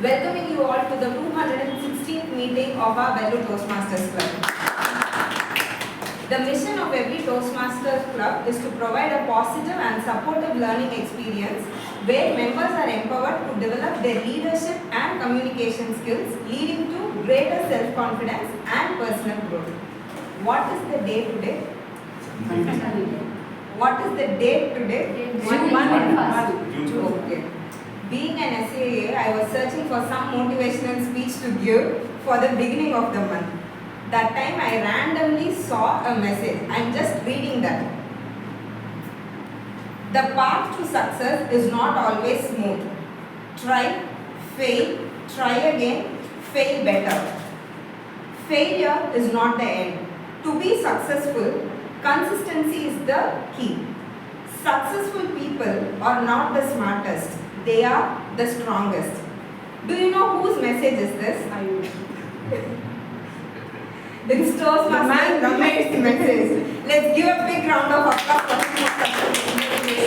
welcoming you all to the 216th meeting of our Vellore Toastmasters Club. The mission of every Toastmasters Club is to provide a positive and supportive learning experience where members are empowered to develop their leadership and communication skills, leading to greater self-confidence and personal growth. What is the day today? What is the date today? June. Okay. Being an SAA, I was searching for some motivational speech to give for the beginning of the month. That time I randomly saw a message. I'm just reading that. The path to success is not always smooth. Try, fail, try again, fail better. Failure is not the end. To be successful, consistency is the key. Successful people are not the smartest. They are the strongest. Do you know whose message is this? It's Toastmasters Ramesh message. Let's give a big round of applause for him.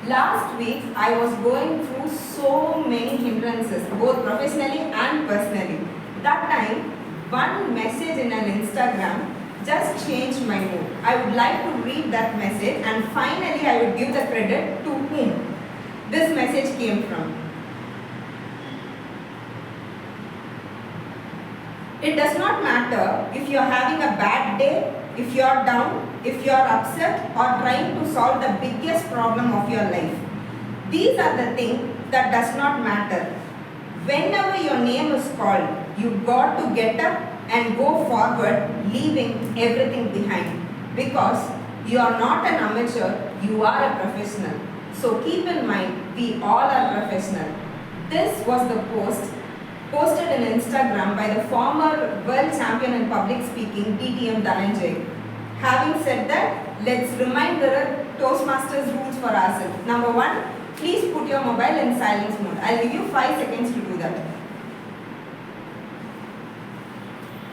Last week, I was going through so many hindrances, both professionally and personally. That time, one message in an Instagram just changed my mood. I would like to read that message and finally I would give the credit to whom this message came from. It does not matter if you are having a bad day, if you are down, if you are upset or trying to solve the biggest problem of your life. These are the things that does not matter. Whenever your name is called, you got to get up and go forward, leaving everything behind. Because you are not an amateur, you are a professional. So keep in mind, we all are professional. This was the post posted on Instagram by the former world champion in public speaking, DTM Dhananjay. Having said that, let's remind the Toastmasters rules for ourselves. Number 1, please put your mobile in silence mode. I'll give you 5 seconds to do that.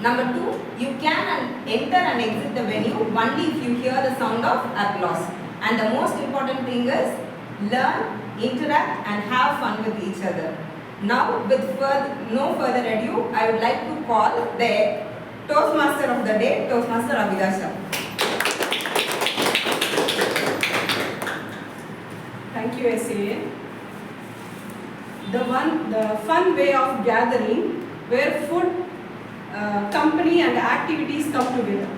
Number 2, you can enter and exit the venue only if you hear the sound of applause. And the most important thing is, learn, interact and have fun with each other. Now, with no further ado, I would like to call the Toastmaster of the day, Toastmaster Abhidasha. Thank you, SAA. The fun way of gathering where food, company and activities come together.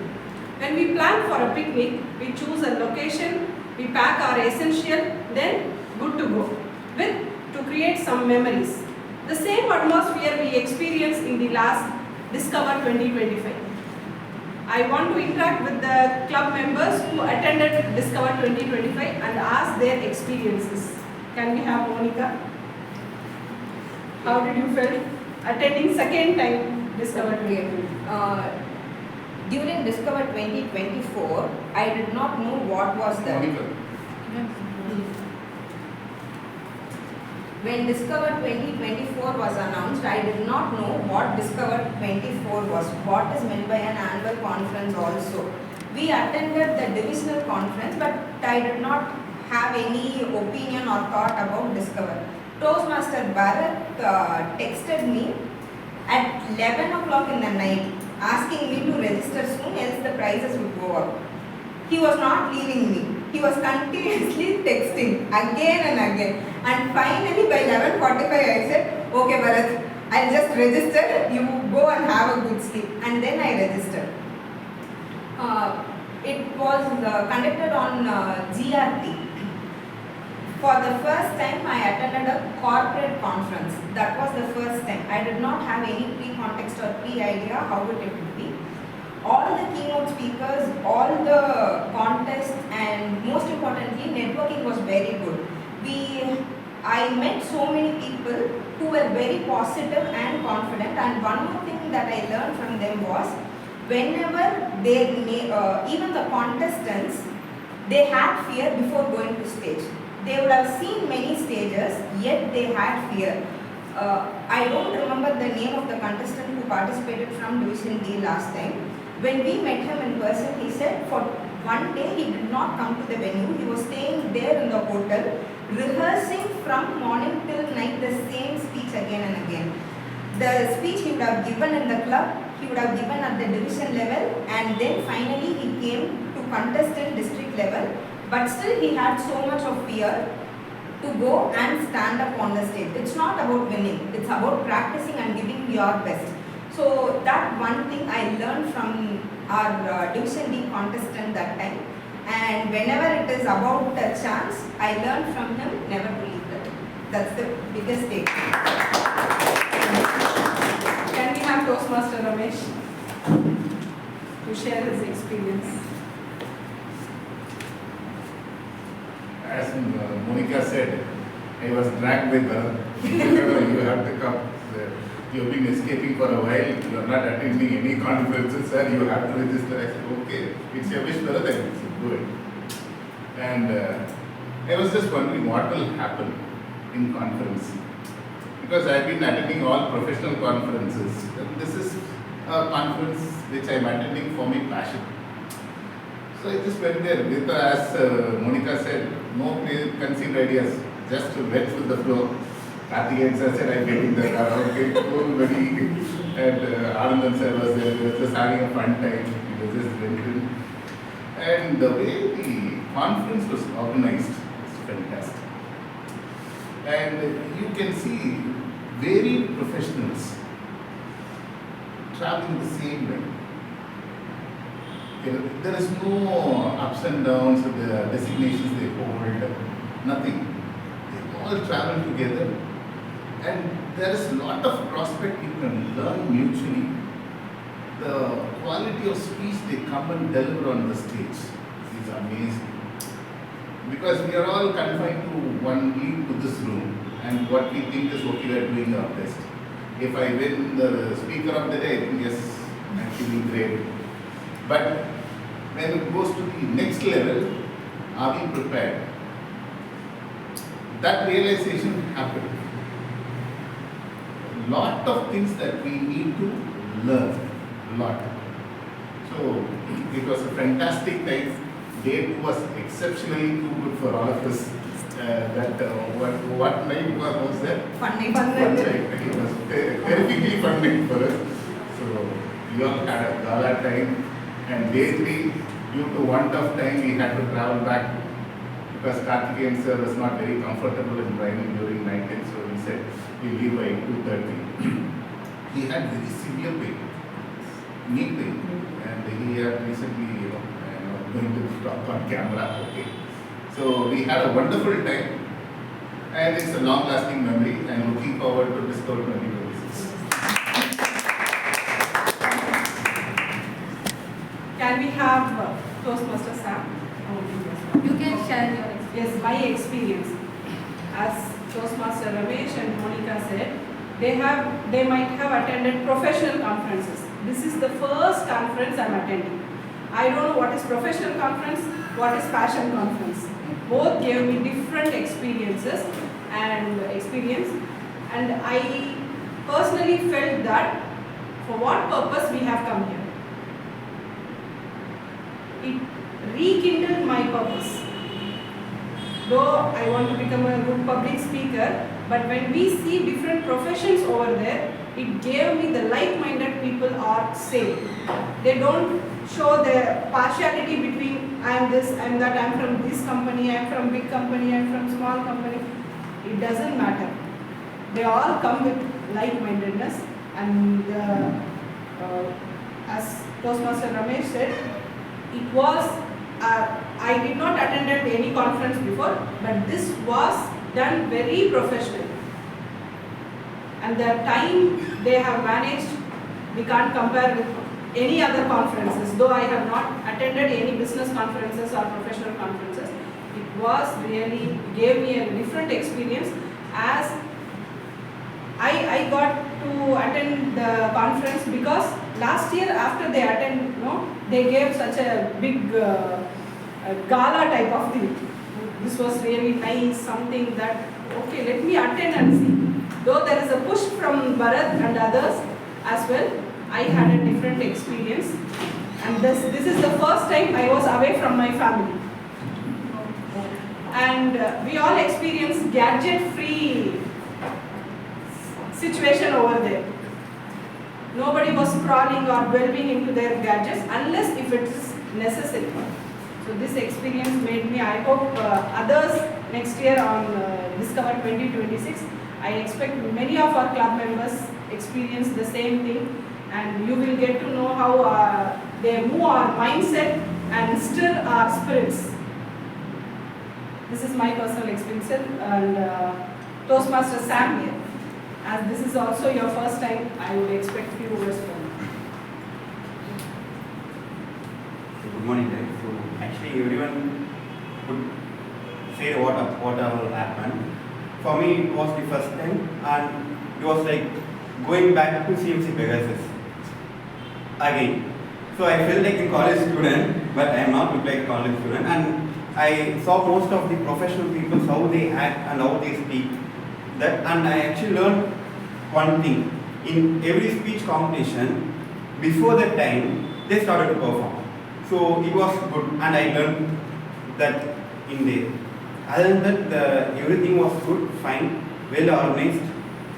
When we plan for a picnic, we choose a location, we pack our essential, then good to go, to create some memories. The same atmosphere we experienced in the last Discover 2025. I want to interact with the club members who attended Discover 2025 and ask their experiences. Can we have Monica? How did you feel attending second time Discover 2025? During Discover 2024, I did not know what was that. When Discover 2024 was announced, I did not know what Discover 24 was, what is meant by an annual conference also. We attended the divisional conference, but I did not have any opinion or thought about Discover. Toastmaster Bharat texted me at 11 o'clock in the night, asking me to register soon, else the prices would go up. He was not leaving me. He was continuously texting again and again. And finally by 11:45 I said, okay Bharat, I'll just register, you go and have a good sleep. And then I registered. It was conducted on GRT. For the first time I attended a corporate conference. That was the first time. I did not have any pre-context or pre-idea how it would be. All the keynote speakers, all the contests and most importantly, networking was very good. I met so many people who were very positive and confident, and one more thing that I learned from them was, whenever even the contestants, they had fear before going to stage. They would have seen many stages, yet they had fear. I don't remember the name of the contestant who participated from Division D last time. When we met him in person, he said for one day he did not come to the venue. He was staying there in the hotel rehearsing from morning till night the same speech again and again. The speech he would have given in the club, he would have given at the division level, and then finally he came to contest in district level. But still he had so much of fear to go and stand up on the stage. It's not about winning, it's about practicing and giving your best. So that one thing I learned from our division D contestant that time. And whenever it is about a chance, I learned from him never to leave that. That's the biggest takeaway. Can we have Toastmaster Ramesh to share his experience? As Monica said, I was dragged by Bharat. You have to come. You have been escaping for a while. You are not attending any conferences, sir. You have to register. I said, okay, it's your wish, Bharat. I said, do it. And I was just wondering what will happen in conference. Because I have been attending all professional conferences. And this is a conference which I am attending for my passion. So I just went there with, as Monica said, no preconceived ideas, just went with the flow. Karthikeyan sir said, I'm getting the car, okay, cool, buddy. And Anandan sir was there, we were just having a fun time, he was just drinking. And the way the conference was organized was fantastic. And you can see varied professionals traveling the same way. There is no ups and downs of the designations they hold, nothing. They all travel together, and there is a lot of prospect you can learn mutually. The quality of speech they come and deliver on the stage is amazing. Because we are all confined to only to this room, and what we think is okay, we are doing our best. If I win the speaker of the day, I think yes, I'm feeling great. But when it goes to the next level, are we prepared? That realization happened. Lot of things that we need to learn, lot. So it was a fantastic time. Day 2 was exceptionally too good for all of us. What night was that? Fun night. It was terrifically fun night for us. So we all had a gala time. And day 3, due to want of time, we had to travel back because Karthikeyan sir was not very comfortable in driving during night time, so he said we leave by 2:30. He had very severe pain, knee pain, and he had recently, going to talk on camera. Okay, so we had a wonderful time, and it's a long-lasting memory. I'm looking forward to Discover 2026. Can we have Toastmaster Sam? You can share your experience. Yes, my experience. As Toastmaster Ramesh and Monica said, they might have attended professional conferences. This is the first conference I'm attending. I don't know what is professional conference, what is passion conference. Both gave me different experiences and I personally felt that for what purpose we have come here. It rekindled my purpose. Though I want to become a good public speaker, but when we see different professions over there, it gave me the like-minded people are same. They don't show the partiality between I am this, I am that, I am from this company, I am from big company, I am from small company. It doesn't matter. They all come with like-mindedness, and as Toastmaster Ramesh said, it was, I did not attend any conference before, but this was done very professionally. And the time they have managed, we can't compare with any other conferences. Though I have not attended any business conferences or professional conferences, it was really, gave me a different experience, as I got to attend the conference because last year after they they gave such a big gala type of thing. This was really nice, something that, okay, let me attend and see. Though there is a push from Bharat and others as well, I had a different experience. And this is the first time I was away from my family. and we all experience gadget-free situation over there. Nobody was scrolling or delving into their gadgets unless if it is necessary. So this experience made me, I hope others next year on Discover 2026, I expect many of our club members experience the same thing, and you will get to know how they move our mindset and stir our spirits. This is my personal experience, and Toastmaster Sam here. As this is also your first time, I would expect few words from you. So good morning, guys. So actually, everyone could say whatever happened. For me, it was the first time, and it was like going back to CMC Pegasus again. So I felt like a college student, but I am not look like a college student. And I saw most of the professional people how they act and how they speak. And I actually learned one thing. In every speech competition, before that time, they started to perform. So it was good, and I learned that in there. Other than that, everything was good, fine, well organized,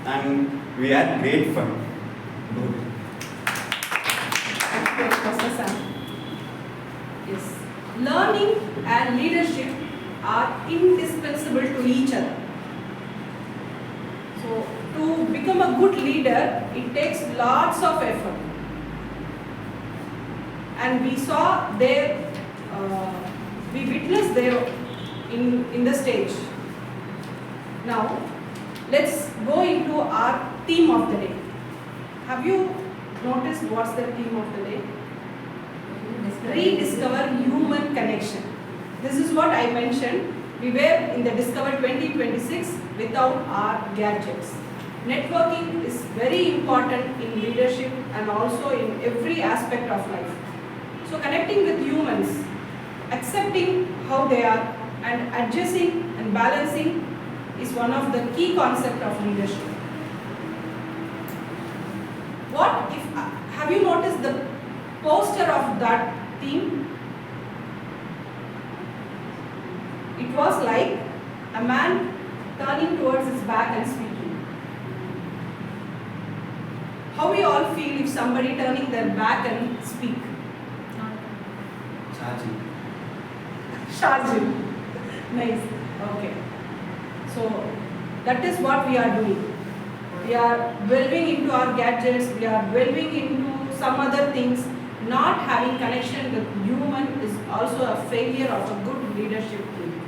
and we had great fun. Thank you, Mr. Sam. Yes. Learning and leadership are indispensable to each other. So, to become a good leader, it takes lots of effort. And we saw there, we witnessed there in the stage. Now, let's go into our theme of the day. Have you noticed what's the theme of the day? Rediscover human connection. This is what I mentioned. We were in the Discover 2026 without our gadgets. Networking is very important in leadership and also in every aspect of life. So connecting with humans, accepting how they are, and adjusting and balancing is one of the key concepts of leadership. What if, have you noticed the poster of that theme? It was like a man turning towards his back and speaking. How we all feel if somebody turning their back and speak? Charging. Charging. Nice. Okay. So that is what we are doing. We are delving into our gadgets, we are delving into some other things. Not having connection with human is also a failure of a good leadership team.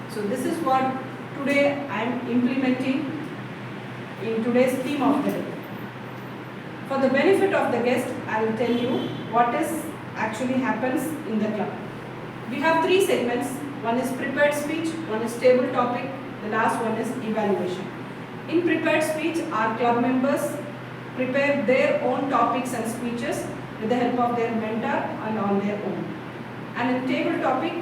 So this is what today I am implementing in today's theme of the day. For the benefit of the guest, I will tell you what is actually happens in the club. We have 3 segments. One is prepared speech, one is table topic, the last one is evaluation. In prepared speech, our club members prepare their own topics and speeches with the help of their mentor and on their own. And in table topic,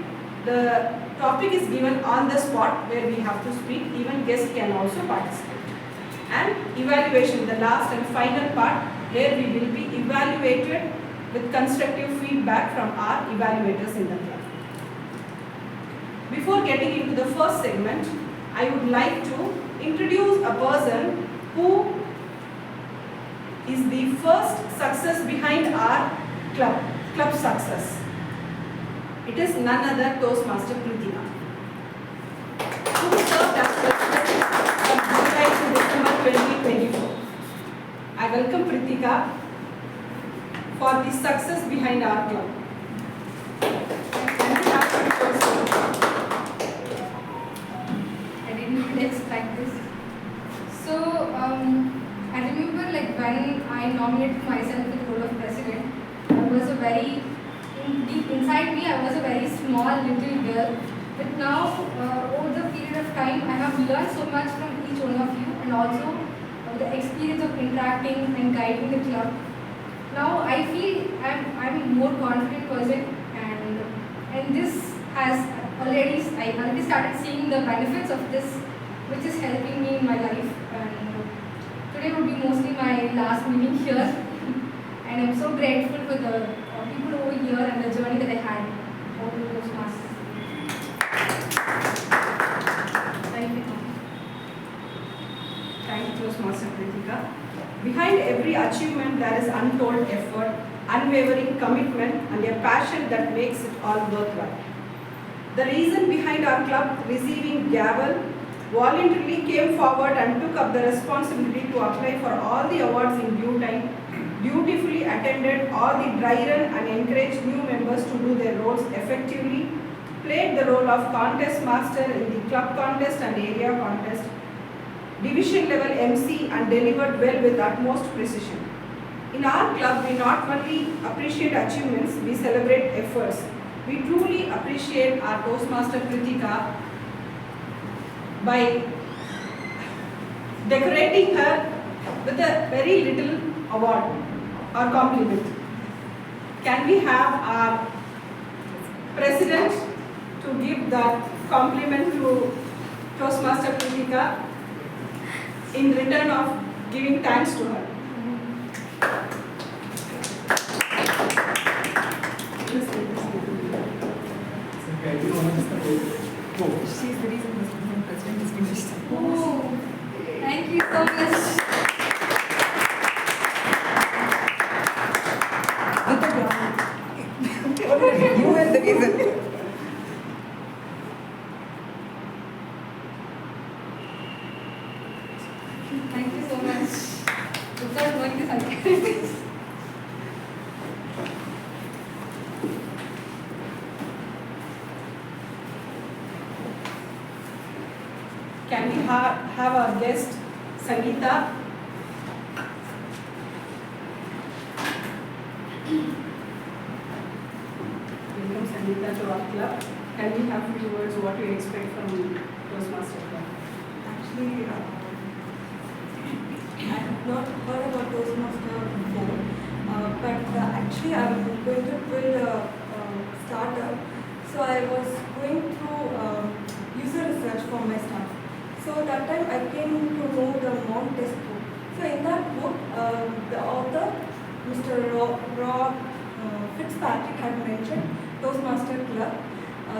the topic is given on the spot where we have to speak. Even guests can also participate. And evaluation, the last and final part, where we will be evaluated with constructive feedback from our evaluators in the club. Before getting into the first segment, I would like to introduce a person who is the first success behind our club success. It is none other Toastmaster Pritika, who served as president from July to December 2024. I welcome Pritika for the success behind our club. I did not expect this. So, I remember like when I nominated myself for the role of president, I was a very, deep inside me, I was a very small little girl. But now, over the period of time, I have learned so much from each one of you, and also the experience of interacting and guiding the club. Now I feel I'm a more confident person, and this has I already started seeing the benefits of this, which is helping me in my life. And today would be mostly my last meeting here, and I'm so grateful for the people over here and the journey that I had over the Toastmasters. Toastmaster Kritika. Behind every achievement, there is untold effort, unwavering commitment, and a passion that makes it all worthwhile. The reason behind our club receiving gavel voluntarily came forward and took up the responsibility to apply for all the awards in due time, dutifully attended all the dry run and encouraged new members to do their roles effectively, played the role of contest master in the club contest and area contest, division level MC, and delivered well with utmost precision. In our club, we not only appreciate achievements, we celebrate efforts. We truly appreciate our Toastmaster Kritika by decorating her with a very little award or compliment. Can we have our president to give that compliment to Toastmaster Kritika in return of giving thanks to her? She's the reason the president is finished. Oh, thank you so much. You were the reason. Thank you so much. Without knowing this, I can't do this. Can we have our guest, Sangeeta? Welcome, Sangeeta, to our club. Can we have few words what you expect from Toastmaster Club? Actually, I have not heard about Toastmaster before, but actually I'm going to build a startup. So I was going through user research for my stuff. So that time I came to know the Mount Test book. So in that book, the author, Mr. Rob Fitzpatrick, had mentioned Toastmaster Club.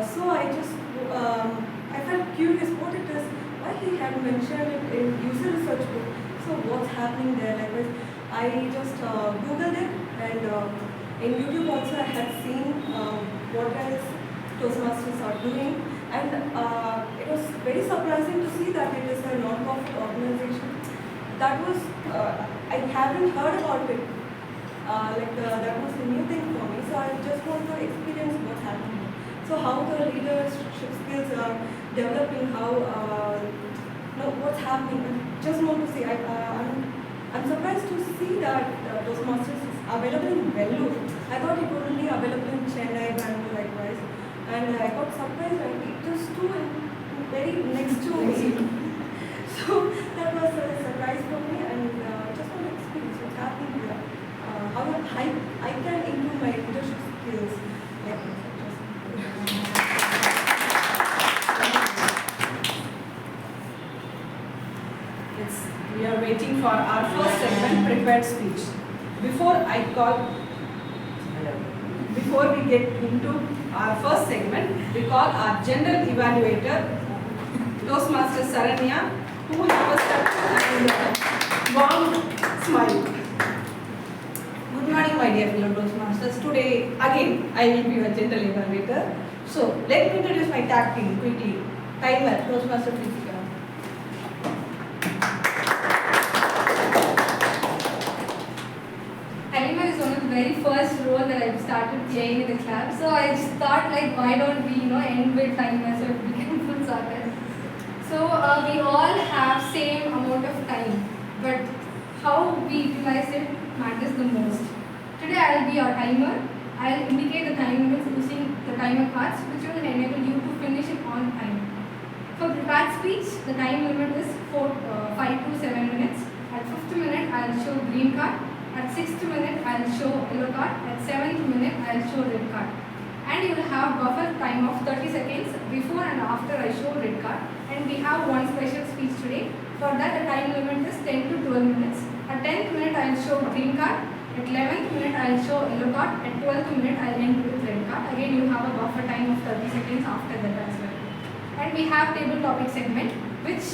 So I felt curious what it is, why he had mentioned it in user research book. So what's happening there? Like I just googled it, and in YouTube also I had seen what else Toastmasters are doing, and it was very surprising to see that it is a non-profit organization. That was I haven't heard about it. That was a new thing for me. So I just want to experience what's happening. So how the leadership skills are developing, how what's happening. I just want to see. I'm surprised to see that Toastmasters is available in Vellore. I thought it would only available in Chennai, Bangalore, likewise. And I got surprised and it was too very next to me. So that was a surprise for me, and just want to experience what's happening here. How I can improve my leadership skills. We are waiting for our first segment, prepared speech. Before we get into our first segment, we call our general evaluator, Toastmaster Saranya, who have a and warm smile. Good morning, my dear fellow Toastmasters. Today, again, I will be your gentle evaluator. So, let me introduce my tag team quickly. Timer, Toastmaster Kritika. Timer is one of the very first role that I started playing in the club. So I just thought, like, why don't we, end with timer so it became full circle. So we all have same amount of time, but how we utilize it matters the most. Today I'll be your timer. I'll indicate the time limits using the timer cards, which will enable you to finish it on time. For prepared speech, the time limit is 5 to 7 minutes. At 5th minute, I'll show green card. At 6th minute, I'll show yellow card. At 7th minute, I'll show red card. And you will have buffer time of 30 seconds before and after I show red card. And we have one special speech today. For that, the time limit is 10 to 12 minutes. At 10th minute, I'll show green card. At 11th minute, I'll show yellow card. At 12th minute, I'll end with red card. Again, you have a buffer time of 30 seconds after that as well. And we have table topic segment, which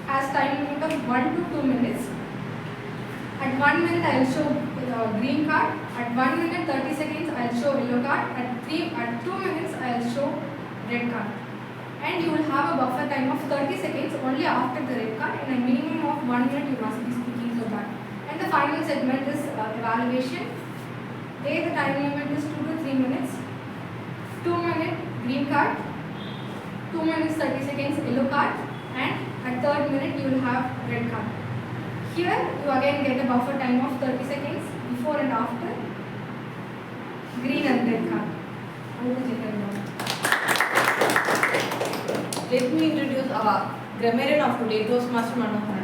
has time limit of 1 to 2 minutes. At 1 minute I will show green card. At 1 minute 30 seconds I will show yellow card. At 2 minutes I will show red card. And you will have a buffer time of 30 seconds only after the red card, and a minimum of 1 minute you must be speaking for that. And the final segment is evaluation. There the time limit is 2 to 3 minutes. 2 minute green card, 2 minutes 30 seconds yellow card, and at 3rd minute you will have red card. Here you again get a buffer time of 30 seconds before and after green and red card. Let me introduce our grammarian of today, Toastmaster Manohar.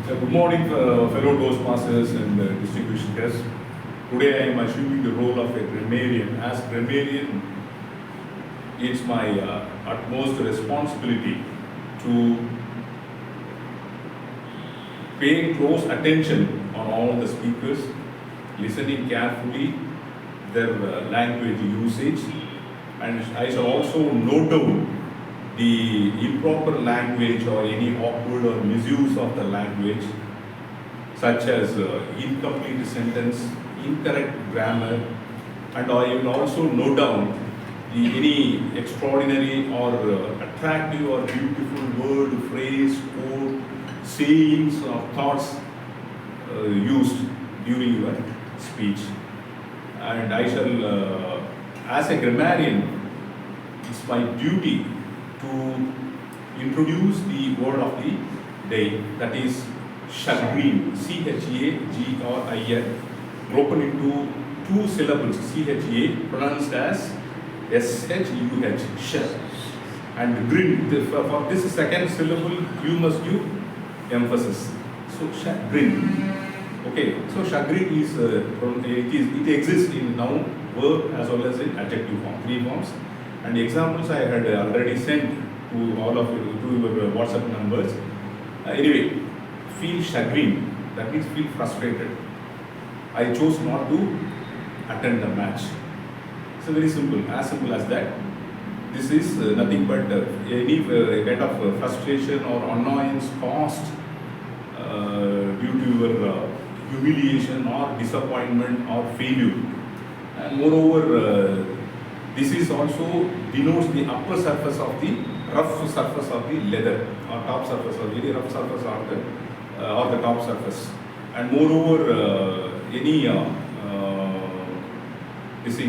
Good morning, fellow Toastmasters and distinguished guests. Today I am assuming the role of a grammarian. As grammarian, it's my utmost responsibility to pay close attention on all the speakers, listening carefully their language usage, and I shall also note down the improper language or any awkward or misuse of the language, such as incomplete sentence, incorrect grammar, and I will also note down any extraordinary or attractive or beautiful word, phrase, quote, sayings or thoughts used during your speech. And I shall, as a grammarian, it's my duty to introduce the word of the day, that is chagrin, C-H-A-G-R-I-N, broken into 2 syllables, C-H-A, pronounced as S-H-U-H, sh. And grin, for this second syllable, you must give emphasis. So chagrin. Okay, so chagrin is, it exists in noun, verb as well as in adjective form, 3 forms. And the examples I had already sent to all of you, to your WhatsApp numbers. Anyway, feel chagrin, that means feel frustrated. I chose not to attend the match. It's very simple as that. This is nothing but any kind of frustration or annoyance caused due to your humiliation or disappointment or failure. And moreover, this is also denotes the upper surface of the rough surface of the leather, or top surface of the rough surface or the top surface. And moreover, any if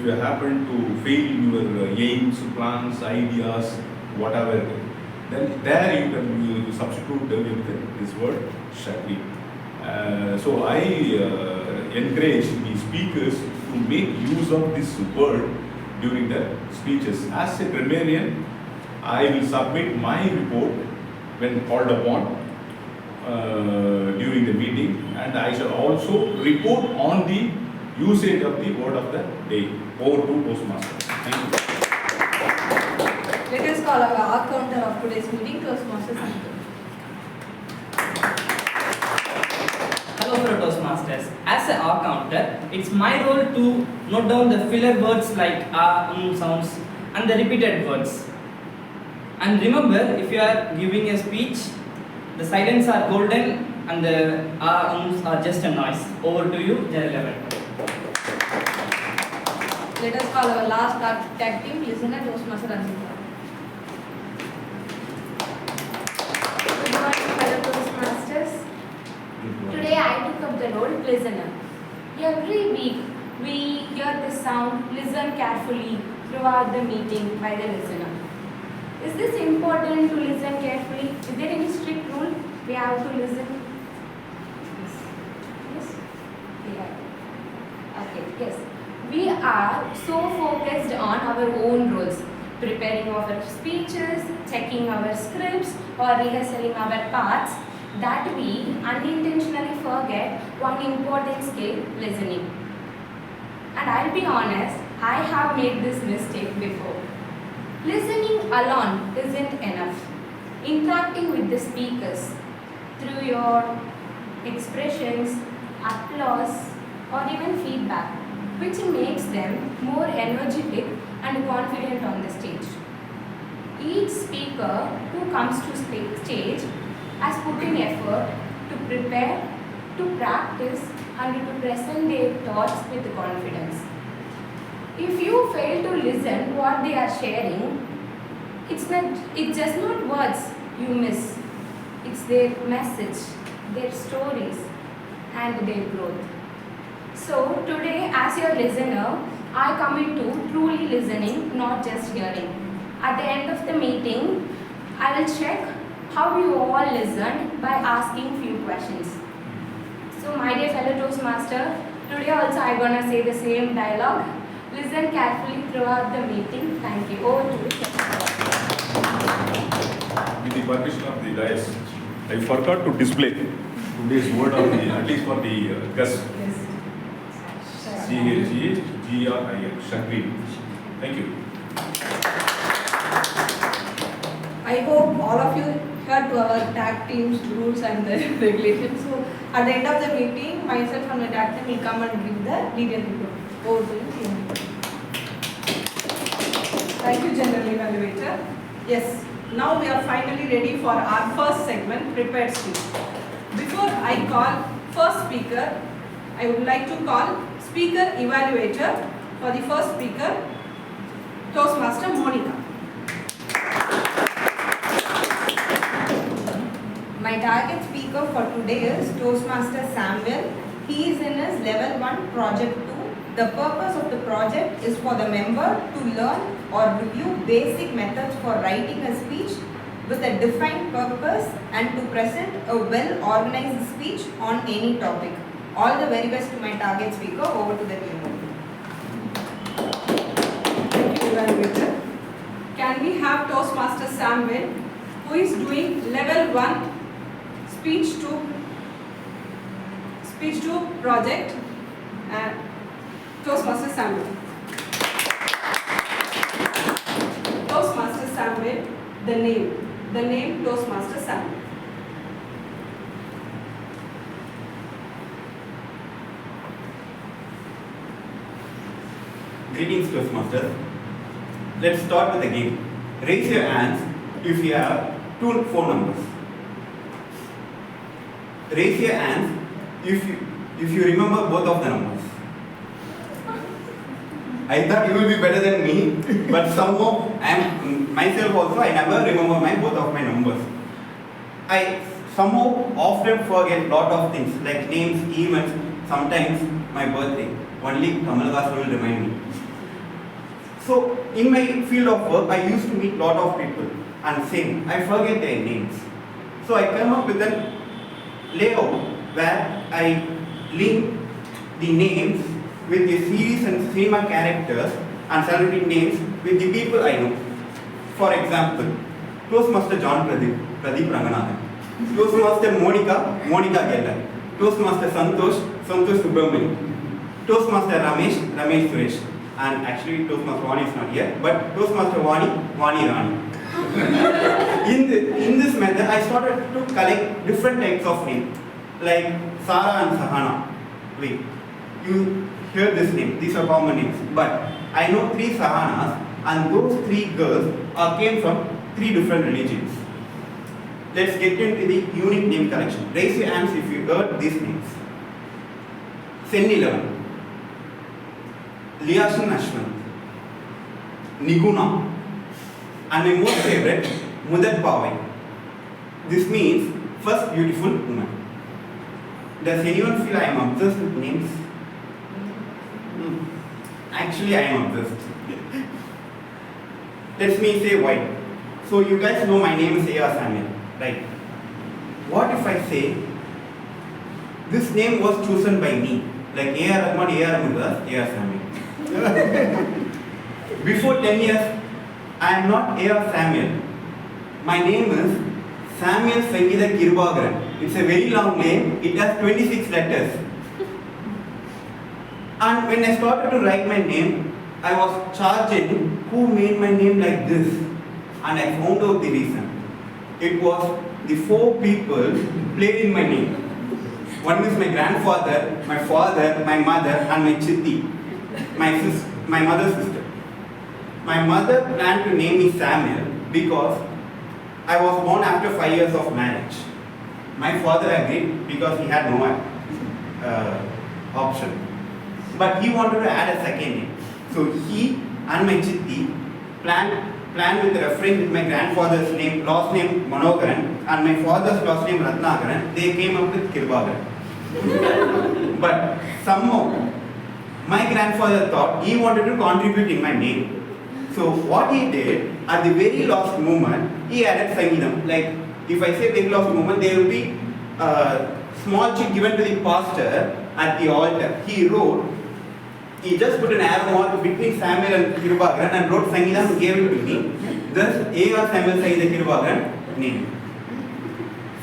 you happen to fail your aims, plans, ideas, whatever, then there you can substitute with this word chagrin. So I encourage the speakers to make use of this word during their speeches. As a grammarian, I will submit my report when called upon during the meeting, and I shall also report on the usage of the word of the day. Over to Toastmaster. Thank you. Let us call our counter of today's meeting, Toastmaster Sanjay. Hello fellow Toastmasters. As an R counter, it's my role to note down the filler words like sounds and the repeated words. And remember, if you are giving a speech, the silence are golden and the are just a noise. Over to you, General Level. Let us call our last tag team listener, Toastmaster Anjita. Good morning, fellow Toastmasters. Today I took up the role listener. Every week we hear the sound, listen carefully throughout the meeting by the listener. Is this important to listen carefully? Is there any strict rule we have to listen? Yes? Yeah. Okay, yes. We are so focused on our own roles, preparing our speeches, checking our scripts, or rehearsing our parts, that we unintentionally forget one important skill, listening. And I'll be honest, I have made this mistake before. Listening alone isn't enough. Interacting with the speakers through your expressions, applause, or even feedback, which makes them more energetic and confident on the stage. each speaker who comes to stage has put in effort to prepare, to practice, and to present their thoughts with confidence. If you fail to listen what they are sharing, it's just not words you miss. It's their message, their stories, and their growth. So today, as your listener, I commit to truly listening, not just hearing. At the end of the meeting, I will check how you all listened by asking few questions. So my dear fellow Toastmaster, today also I'm gonna say the same dialogue. Listen carefully throughout the meeting. Thank you. Over to you. With the permission of the dais, I forgot to display today's word of the, at least for the guests. Chagrin. Chagrin. Thank you. I hope all of you heard to our tag team's rules and the regulations. So at the end of the meeting, myself and my tag team will come and give the detailed report. Over to you. Thank you, General Evaluator. Yes, now we are finally ready for our first segment, Prepared Speech. Before I call first speaker, I would like to call Speaker Evaluator for the first speaker, Toastmaster Monica. My target speaker for today is Toastmaster Samuel. He is in his level 1 project 2. The purpose of the project is for the member to learn or review basic methods for writing a speech with a defined purpose and to present a well-organized speech on any topic. All the very best to my target speaker. Over to the team. Thank you, Evaluator. Can we have Toastmaster Samuel, who is doing level 1 speech to project, Toastmaster Samuel. Toastmaster Samuel, the name Toastmaster Samuel. Greetings, Toastmasters. Let's start with the game. Raise your hands if you have 2 phone numbers. Raise your hands if you remember both of the numbers. I thought you will be better than me, but somehow myself also, I never remember both of my numbers. I somehow often forget lot of things like names, events, sometimes my birthday. Only Kamal Gasu will remind me. So in my field of work, I used to meet lot of people and same, I forget their names. So I came up with a layout where I link the names with the series and cinema characters and celebrity names with the people I know. For example, Toastmaster John Pradeep Ranganathan, Toastmaster Monica Geller, Toastmaster Santosh Subramani, Toastmaster Ramesh Suresh, and actually Toastmaster Vani is not here, but Toastmaster Vani Rani. In this method, I started to collect different types of names, like Sarah and Sahana. Wait, you hear this name, these are common names, but I know 3 Sahanas, and those 3 girls came from 3 different religions. Let's get into the unique name collection. Raise your hands if you heard these names. Sen11, Liasan Ashwant, Niguna, and my most favorite, Mudat Pavai. This means first beautiful woman. Does anyone feel I am obsessed with names? Actually, I am obsessed. Let me say why. So you guys know my name is A.R. Samuel, right? What if I say this name was chosen by me, like A.R. Rahman, A.R. Murdas, A.R. Samuel. Before 10 years, I am not A.R. Samuel. My name is Samuel Sangita Kirubagaran. It's a very long name. It has 26 letters. And when I started to write my name, I was charging who made my name like this. And I found out the reason. It was the 4 people who played in my name. One is my grandfather, my father, my mother, and my chitti, my mother's sister. My mother planned to name me Samuel because I was born after 5 years of marriage. My father agreed because he had no option. But he wanted to add a second name. So he and my chitti planned with referring with my grandfather's name, last name Manogaran, and my father's last name Ratnagaran. They came up with Kirbagan. But somehow, my grandfather thought he wanted to contribute in my name. So what he did, at the very last moment, he added Sangidam. Like, if I say very last moment, there will be a small check given to the pastor at the altar. He just put an arrow mark between Samuel and Kirubagaran and wrote Sangidam and gave it to me. Thus, A.R. Samuel Sai the Kirubagaran name.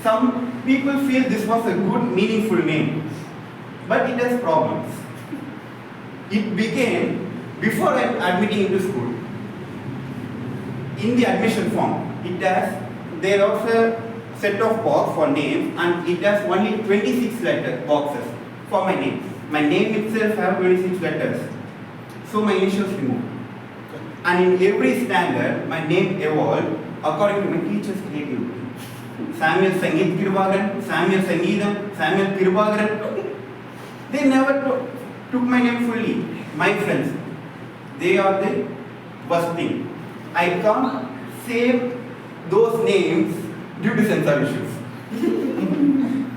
Some people feel this was a good, meaningful name, but it has problems. It began before admitting into school. In the admission form, there was a set of box for names, and it has only 26 letter boxes for my name. My name itself have 26 letters. So my initials removed. And in every standard, my name evolved according to my teacher's creativity. Samuel Sangit Kirubagaran, Samuel Sangidam, Samuel Kirubagaran. They never took my name fully. My friends, they are the worst thing. I can't save those names due to censor issues.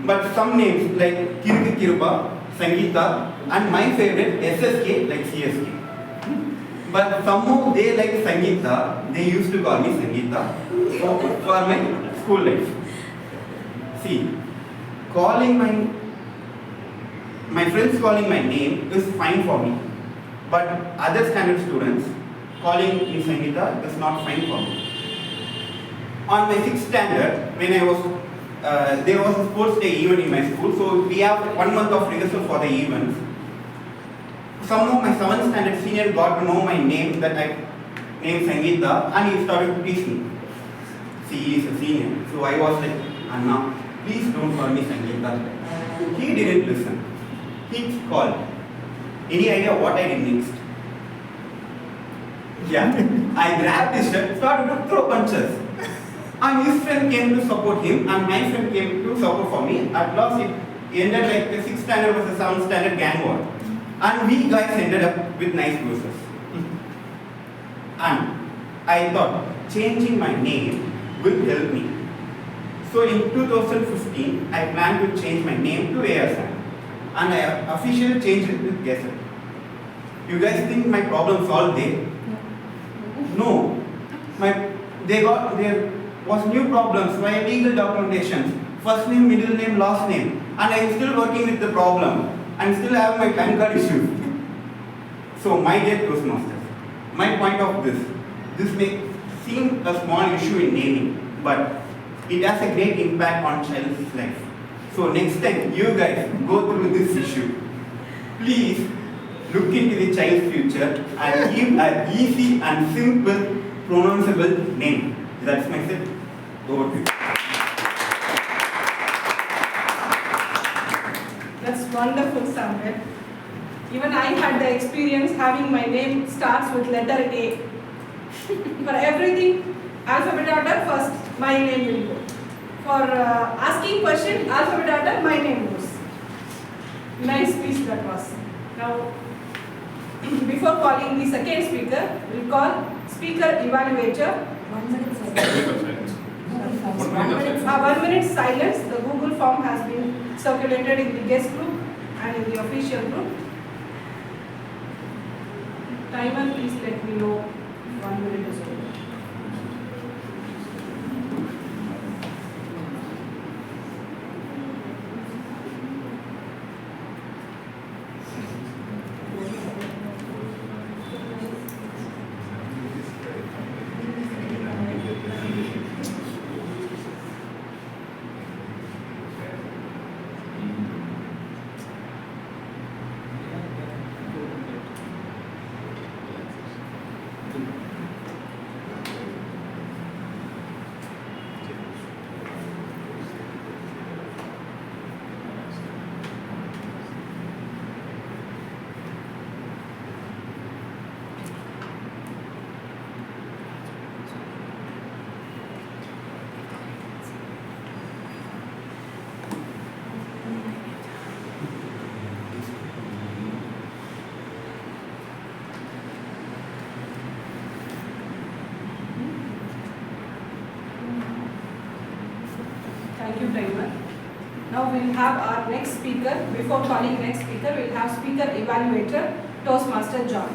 But some names like Kirki Kiruba, Sangeeta, and my favorite SSK like CSK. But somehow they like Sangeeta, they used to call me Sangeeta for my school life. See, my friends calling my name is fine for me. But other standard students calling me Sangeeta is not fine for me. On my 6th standard, when I was there was a sports day event in my school, so we have 1 month of rehearsal for the events. Somehow my 7th standard senior got to know my name, that I named Sangeeta, and he started to tease me. See, he is a senior. So I was like, Anna, please don't call me Sangeeta. He didn't listen. He called. Any idea what I did next? Yeah, I grabbed his shirt, started to throw punches. And his friend came to support him, and my friend came to support for me. At last, it ended like the 6th standard was a 7th standard gang war. And we guys ended up with nice bruises. And I thought, changing my name will help me. So in 2015, I planned to change my name to ASM. And I officially changed it with Gesser. You guys think my problem solved there? No. There was new problems via legal documentations. First name, middle name, last name. And I am still working with the problem. And still have my PAN card issues. So my dear Toastmasters, my point of this may seem a small issue in naming, but it has a great impact on child's life. So next time you guys go through this issue, please look into the child's future and give an easy and simple pronounceable name. That's my set. Over to you. That's wonderful, Samuel. Even I had the experience having my name starts with letter A. For everything, alphabet order, first my name will go. For asking question, alphabet order, my name goes. Nice speech that was. Now, before calling the second speaker, we'll call speaker evaluator. 1 minute silence. 1 minute silence. The Google form has been circulated in the guest group and in the official group. Timer, please let me know 1 minute is over. Thank you very much. Now we will have our next speaker. Before calling next speaker, we will have speaker evaluator, Toastmaster John.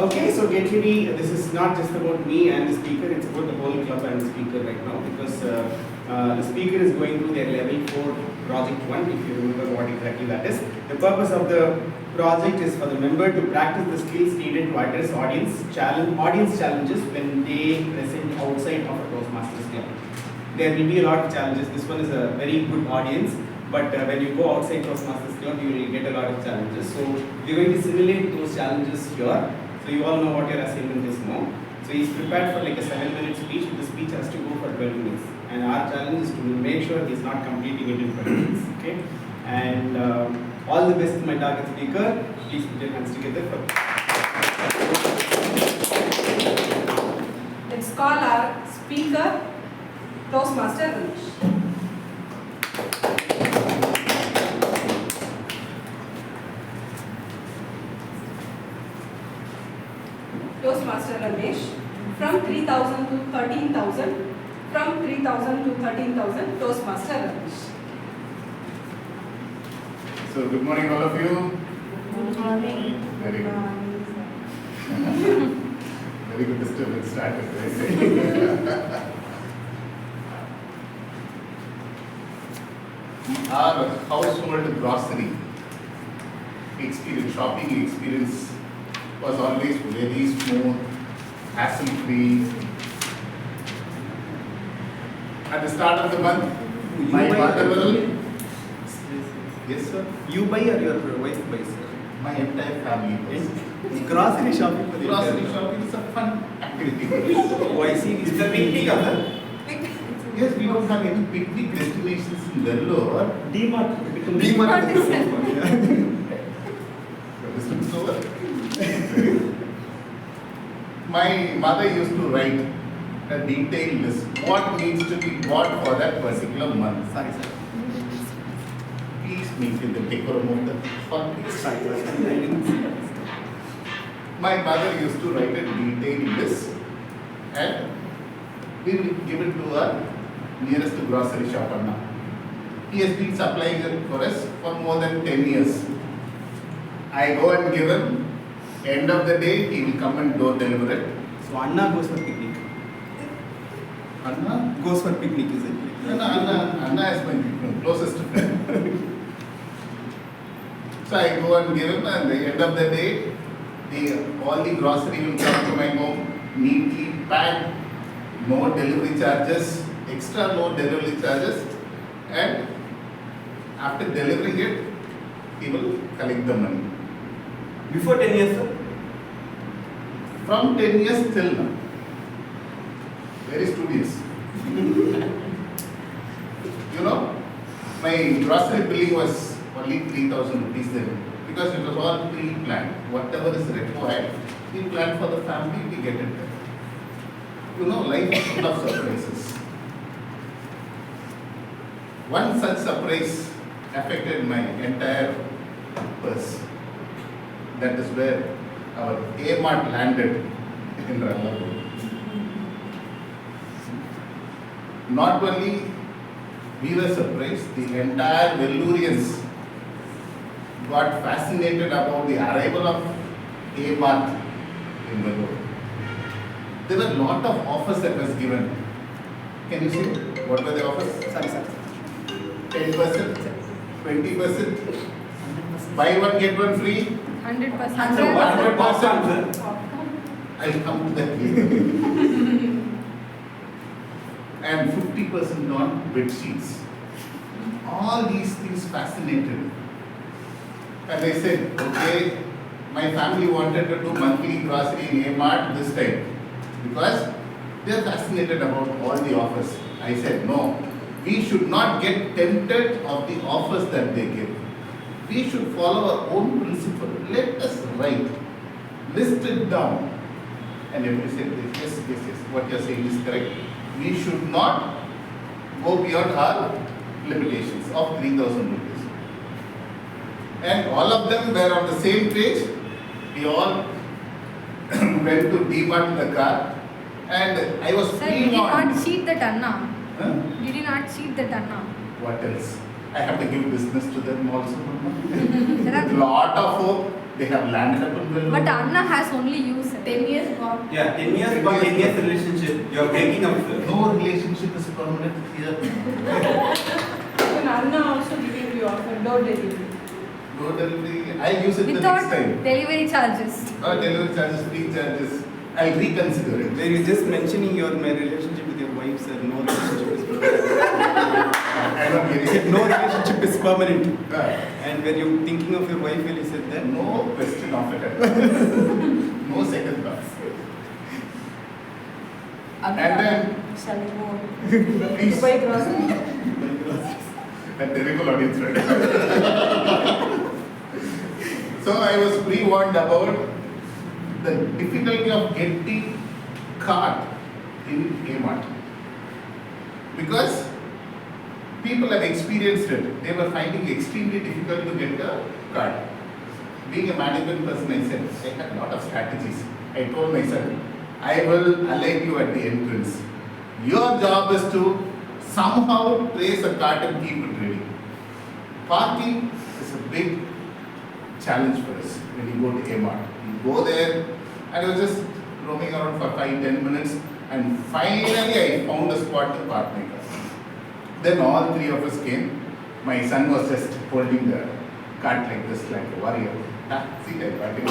Okay, so get ready. This is not just about me and the speaker, it's about the whole club and the speaker right now, because the speaker is going through their level 4 project 1, if you remember what exactly that is. The purpose of the project is for the member to practice the skills needed to address audience challenges when they present outside of a Toastmasters club. There will be a lot of challenges. This one is a very good audience, but when you go outside Toastmasters club, you will get a lot of challenges. So we are going to simulate those challenges here. So you all know what your assignment is now. So he's prepared for like a 7-minute speech. The speech has to go for 12 minutes. And our challenge is to make sure he's not completing it in 12 minutes. Okay? And all the best to my target speaker. Please put your hands together for Let's call our speaker, Toastmaster Ramesh. Toastmaster Ramesh, from 3,000 to 13,000, from 3,000 to 13,000, Toastmaster Ramesh. So good morning all of you. Good morning. Very good. Very good disturbance started, right? Our household grocery experience, shopping experience was always very smooth, hassle-free. At the start of the month, my mother will... Yes, sir. You buy or your wife buys? My entire family was. Grocery shopping for the Grocery shopping is a fun activity. Oh, I see. It's a picnic, sir. Yes, we don't have any picnic destinations in Vellore. D-Mart. D-Mart is the over. My mother used to write a detailed list. What needs to be bought for that particular month? Sorry, sir. Please maintain the decorum of the holidays. Sorry. My mother used to write a detailed list and we will give it to our nearest grocery shop now. He has been supplying it for us for more than 10 years. I go and give him. End of the day, he will come and go deliver it. So Anna goes for picnic. Anna? Goes for picnic, is it? Anna is my closest friend. So I go and give him, and at the end of the day, all the grocery will come to my home, neatly packed, no delivery charges, extra no delivery charges, and after delivering it, he will collect the money. Before 10 years, sir? From 10 years till now. Very studious. You know, my grocery billing was only 3,000 rupees then, because it was all pre-planned. Whatever is required, we plan for the family, we get it done. You know, life is full of surprises. One such surprise affected my entire purse. That is where our A-Mart landed in Rangalore. Not only we were surprised, the entire Velloreans got fascinated about the arrival of A-Mart in Vellore. There were a lot of offers that was given. Can you see what were the offers? Sorry, sir. 10%, 20%, buy one get one free. 100%. So 100%. I'll come to that later. And 50% on bed sheets. All these things fascinated. And I said, okay, my family wanted to do monthly grocery in A-Mart this time because they are fascinated about all the offers. I said, no, we should not get tempted of the offers that they give. We should follow our own principle. Let us write, list it down. And everybody said, yes, what you are saying is correct. We should not go beyond our limitations of 3,000 rupees. And all of them were on the same page. We all went to D-Mart in the car. And I was Sir, did free you on. not cheat the Anna? Huh? Did you not cheat the Anna? What else? I have to give business to them also. There are- With lot of hope, they have landed up in Vellore. But Anna has only you, sir. 10 years gone. Yeah, 10 years, but 10 years relationship. You are breaking up, sir. No relationship is permanent here. Even Anna also giving you offer door delivery. Go delivery. I'll use it the Without next time. delivery charges. Delivery charges, free charges. I'll reconsider it. Where you just mentioning your my relationship with your wife, sir. No relationship is permanent. I don't You get said it. no relationship is permanent. Uh, And when you thinking of your wife, when you said that, No question of it at all. No second thoughts. And then, Shall we go on? please. Dubai grocery. A terrible audience, right? So I was pre-warned about the difficulty of getting card in Amart. Because people have experienced it. They were finding it extremely difficult to get a card. Being a management person, I said, I had a lot of strategies. I told my son, I will alight you at the entrance. Your job is to somehow trace a card and keep it ready. Parking is a big challenge for us when you go to Amart. You go there, and I was just roaming around for 5-10 minutes, and finally I found a spot to park my car. Then all three of us came. My son was just holding the cart like this, like a warrior. See that party.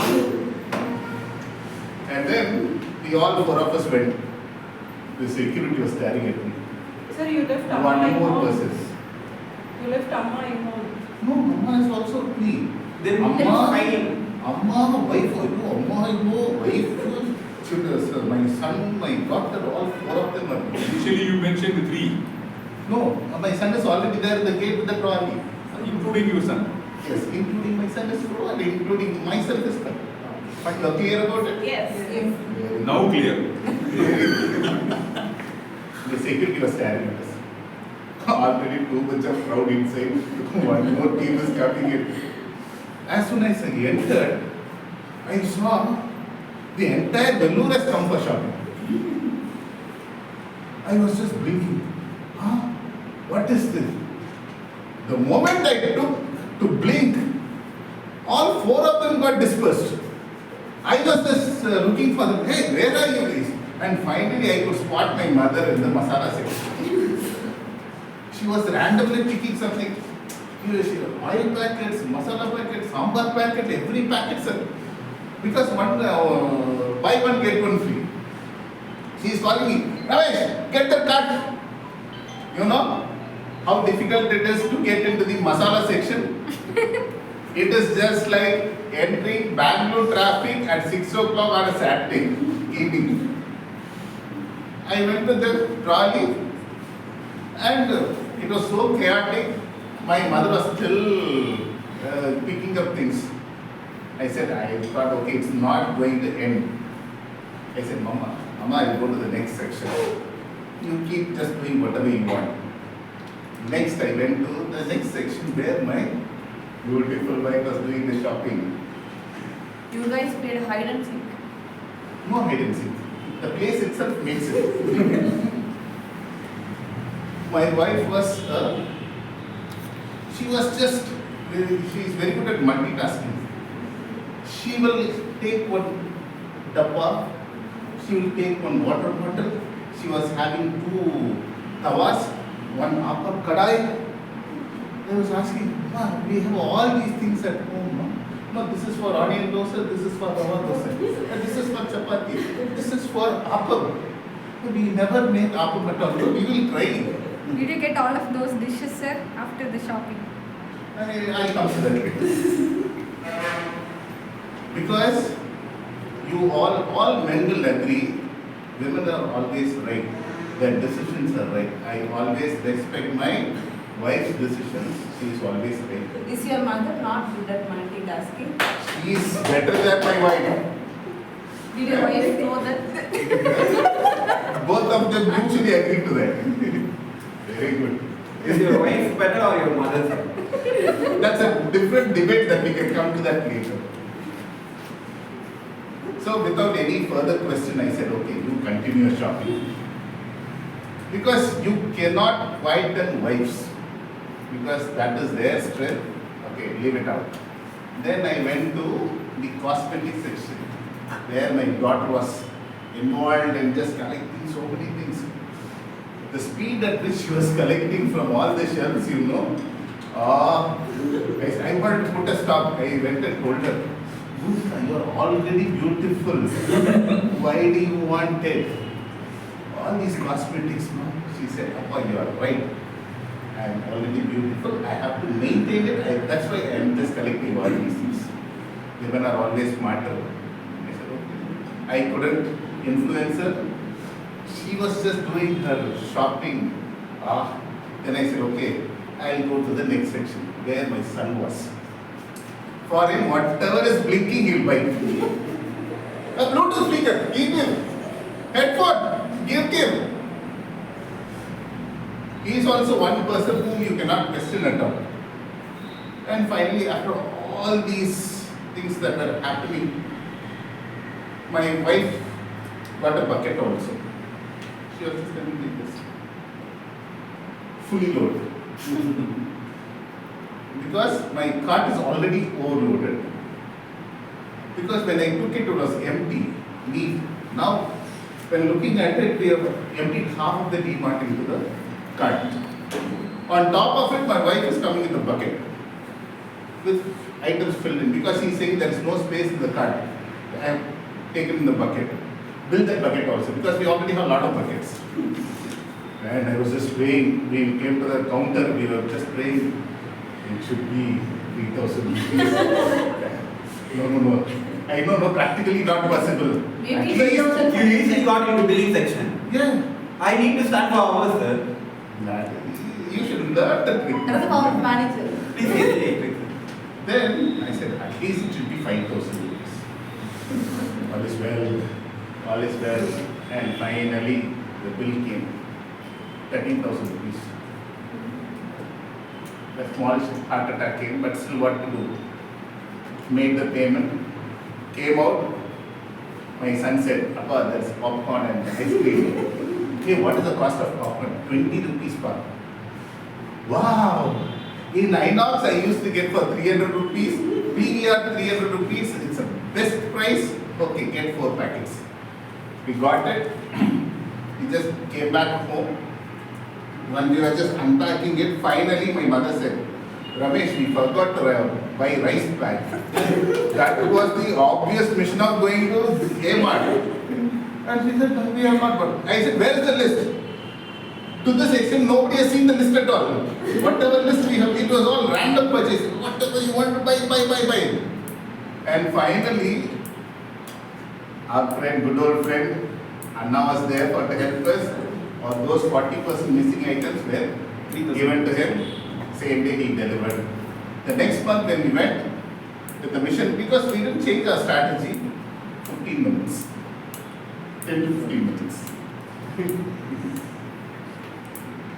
And then we all four of us went. The security was staring at me. Sir, you left Amma One in more home. buses. You left Amma in home. No, Amma is also me. Then Amma, fine. Amma, wife, Amma, wife, children, my son, my daughter, all four of them are. Initially you mentioned 3, No, my son is already there in the gate with the trolley. including your son. Yes, including my son is trolley, including myself is coming. But you're clear about it? Yes. Now clear. The security was staring at us. Already too much of crowd inside. One more team is coming in. As soon as I entered, I saw the entire Vellore has come for shopping. I was just blinking. Huh? What is this? The moment I took to blink, all four of them got dispersed. I was just looking for them. Hey, where are you guys? And finally I could spot my mother in the masala section. She was randomly picking something. Oil packets, masala packets, sambar packet, every packet, sir. Because one buy one get one free. She is calling me, Ramesh, get the card. You know how difficult it is to get into the masala section? It is just like entering Bangalore traffic at 6 o'clock on a Saturday evening. I went to the trolley and it was so chaotic. My mother was still picking up things. I said, I thought, okay, it's not going to end. I said, Mama, I'll go to the next section. You keep just doing whatever you want. Next, I went to the next section where my beautiful wife was doing the shopping. You guys played hide and seek. No hide and seek. The place itself makes it. My wife was, she is very good at multitasking. She will take one dabba, she will take one water bottle, she was having 2 tawas, one upper kadai. I was asking, Ma, we have all these things at home. No, this is for onion dosa, this is for rava dosa, this is for chapati, this is for appam. We never make appam at all, we will try. Did you get all of those dishes, sir, after the shopping? I'll come to that. Because you all men will agree, women are always right, their decisions are right. I always respect my wife's decisions, she is always right. Is your mother not good at multitasking? She is better than my wife. Did your wife know that? Both of them mutually agree to that. Very good. Is your wife better or your mother? That's a different debate that we can come to that later. So without any further question, I said, okay, you continue your shopping. Because you cannot widen wives. Because that is their strength. Okay, leave it out. Then I went to the cosmetic section, where my daughter was involved and just collecting so many things. The speed at which she was collecting from all the shelves, you know, I wanted to put a stop. I went and told her, you are already beautiful. Why do you want it? All these cosmetics, no? She said, Appa, you are right. I am already beautiful. I have to maintain it. That's why I am just collecting all these things. Women are always smarter. I said, okay. I couldn't influence her. She was just doing her shopping. Then I said, okay, I'll go to the next section where my son was. For him, whatever is blinking, he'll buy. A Bluetooth speaker, give him. Headphone, give him. He is also one person whom you cannot question at all. And finally, after all these things that were happening, my wife got a bucket also. She was just coming like this, fully loaded. Because my cart is already overloaded. Because when I took it, it was empty. Now, when looking at it, we have emptied half of the DMart into the cart. On top of it, my wife is coming in the bucket with items filled in. Because he's saying there is no space in the cart. I have taken in the bucket. Build that bucket also, because we already have a lot of buckets. And I was just praying. We came to the counter, we were just praying. It should be 3,000 rupees. No. I know, no, practically not possible. Maybe you easily got into billing section. Yeah. I need to stand for hours, sir. You should learn the trick. As a form of manager. Please. Then I said, at least it should be 5,000 rupees. All is well. All is well. And finally, the bill came. 13,000 rupees. A small heart attack came, but still what to do? Made the payment, came out. My son said, Appa, there's popcorn and ice cream. Hey, what is the cost of popcorn? 20 rupees per. Wow! In Inox, I used to get for 300 rupees. PVR 300 rupees. It's a best price. Okay, get 4 packets. We got it. We just came back home. When we were just unpacking it, finally my mother said, Ramesh, we forgot to buy rice bags. That was the obvious mission of going to Kmart. And she said, no, we have not bought. I said, where is the list? To this extent, nobody has seen the list at all. Whatever list we have, it was all random purchases. Whatever you want to buy. And finally, our friend, good old friend, Anna was there for to help us. Or those 40% missing items were given to him. Same day he delivered. The next month when we went with the mission, because we didn't change our strategy, 15 minutes. 10 to 15 minutes.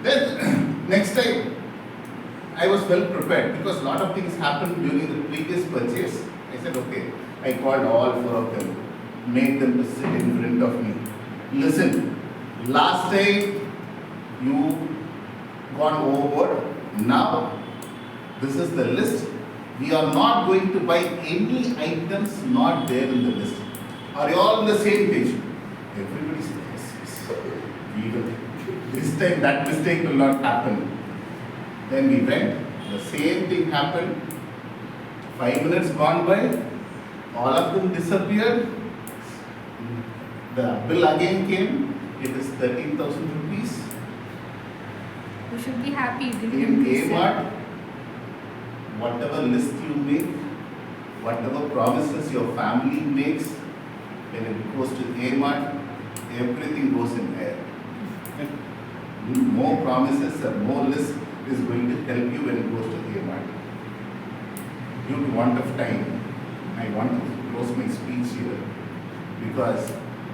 Then, next time, I was well prepared because a lot of things happened during the previous purchase. I said, okay, I called all 4 of them, made them to sit in front of me. Listen. Last time you gone overboard. Now this is the list. We are not going to buy any items not there in the list. Are you all on the same page? Everybody says yes. We will. This time that mistake will not happen. Then we went. The same thing happened. 5 minutes gone by. All of them disappeared. The bill again came. It is 13,000 rupees. You should be happy you didn't In miss Kmart, whatever list you make, whatever promises your family makes, when it goes to Kmart, everything goes in air. More promises and more list is going to help you when it goes to Kmart. Due to want of time, I want to close my speech here because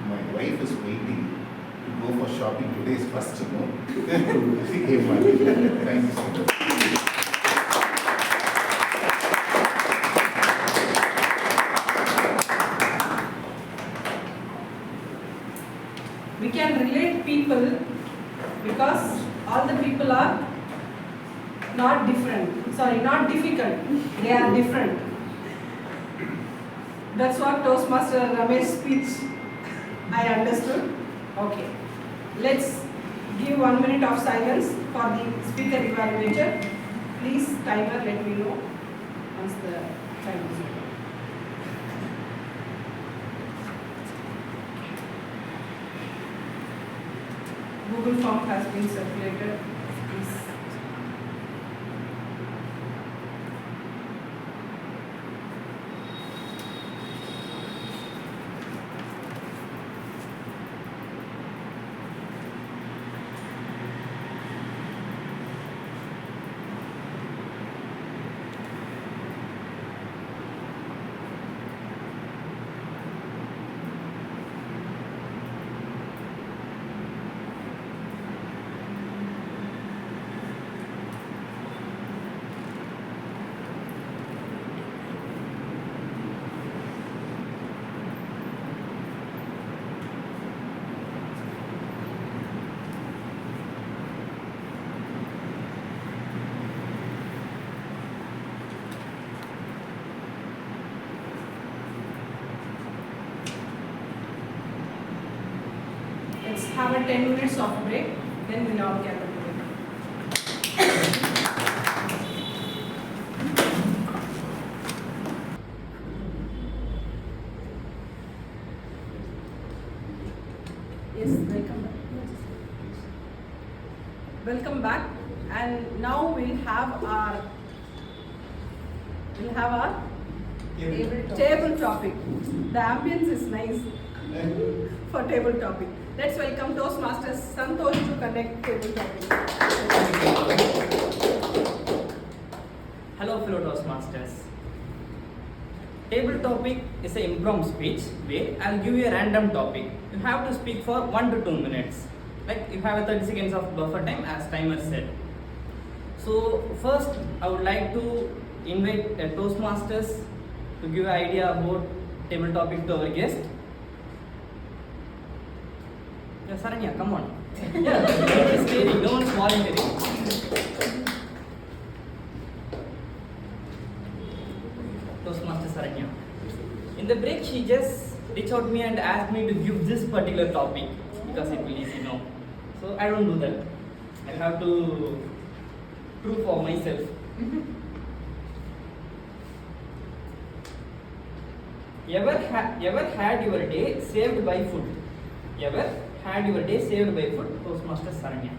my wife is waiting. Go for shopping today is first to know. Thank you so much. people because all the people are not different. Sorry, not difficult. They are different. That's what Toastmaster Ramesh's speech I understood. Okay. Let's give 1 minute of silence for the speaker evaluator. Please, timer, let me know once the time is over. Google form has been circulated. Please. Let's have a 10 minutes of break, then we'll all gather together. Yes, welcome back. Welcome back, and now we'll have our table topic. The ambience is nice for table topic. Let's welcome Toastmasters Santosh to connect table topic. Hello fellow Toastmasters. Table topic is an impromptu speech where I'll give you a random topic. You have to speak for 1 to 2 minutes. Like you have a 30 seconds of buffer time as timer said. So first I would like to invite Toastmasters to give an idea about table topic to our guest. Yeah, Saranya, come on. Yeah, it's scary, no one's volunteering. Toastmaster Saranya. In the break, she just reached out to me and asked me to give this particular topic because it will easy now. So I don't do that. I have to prove for myself. Ever had your day saved by food? Ever had your day saved by food? Toastmaster Saranya.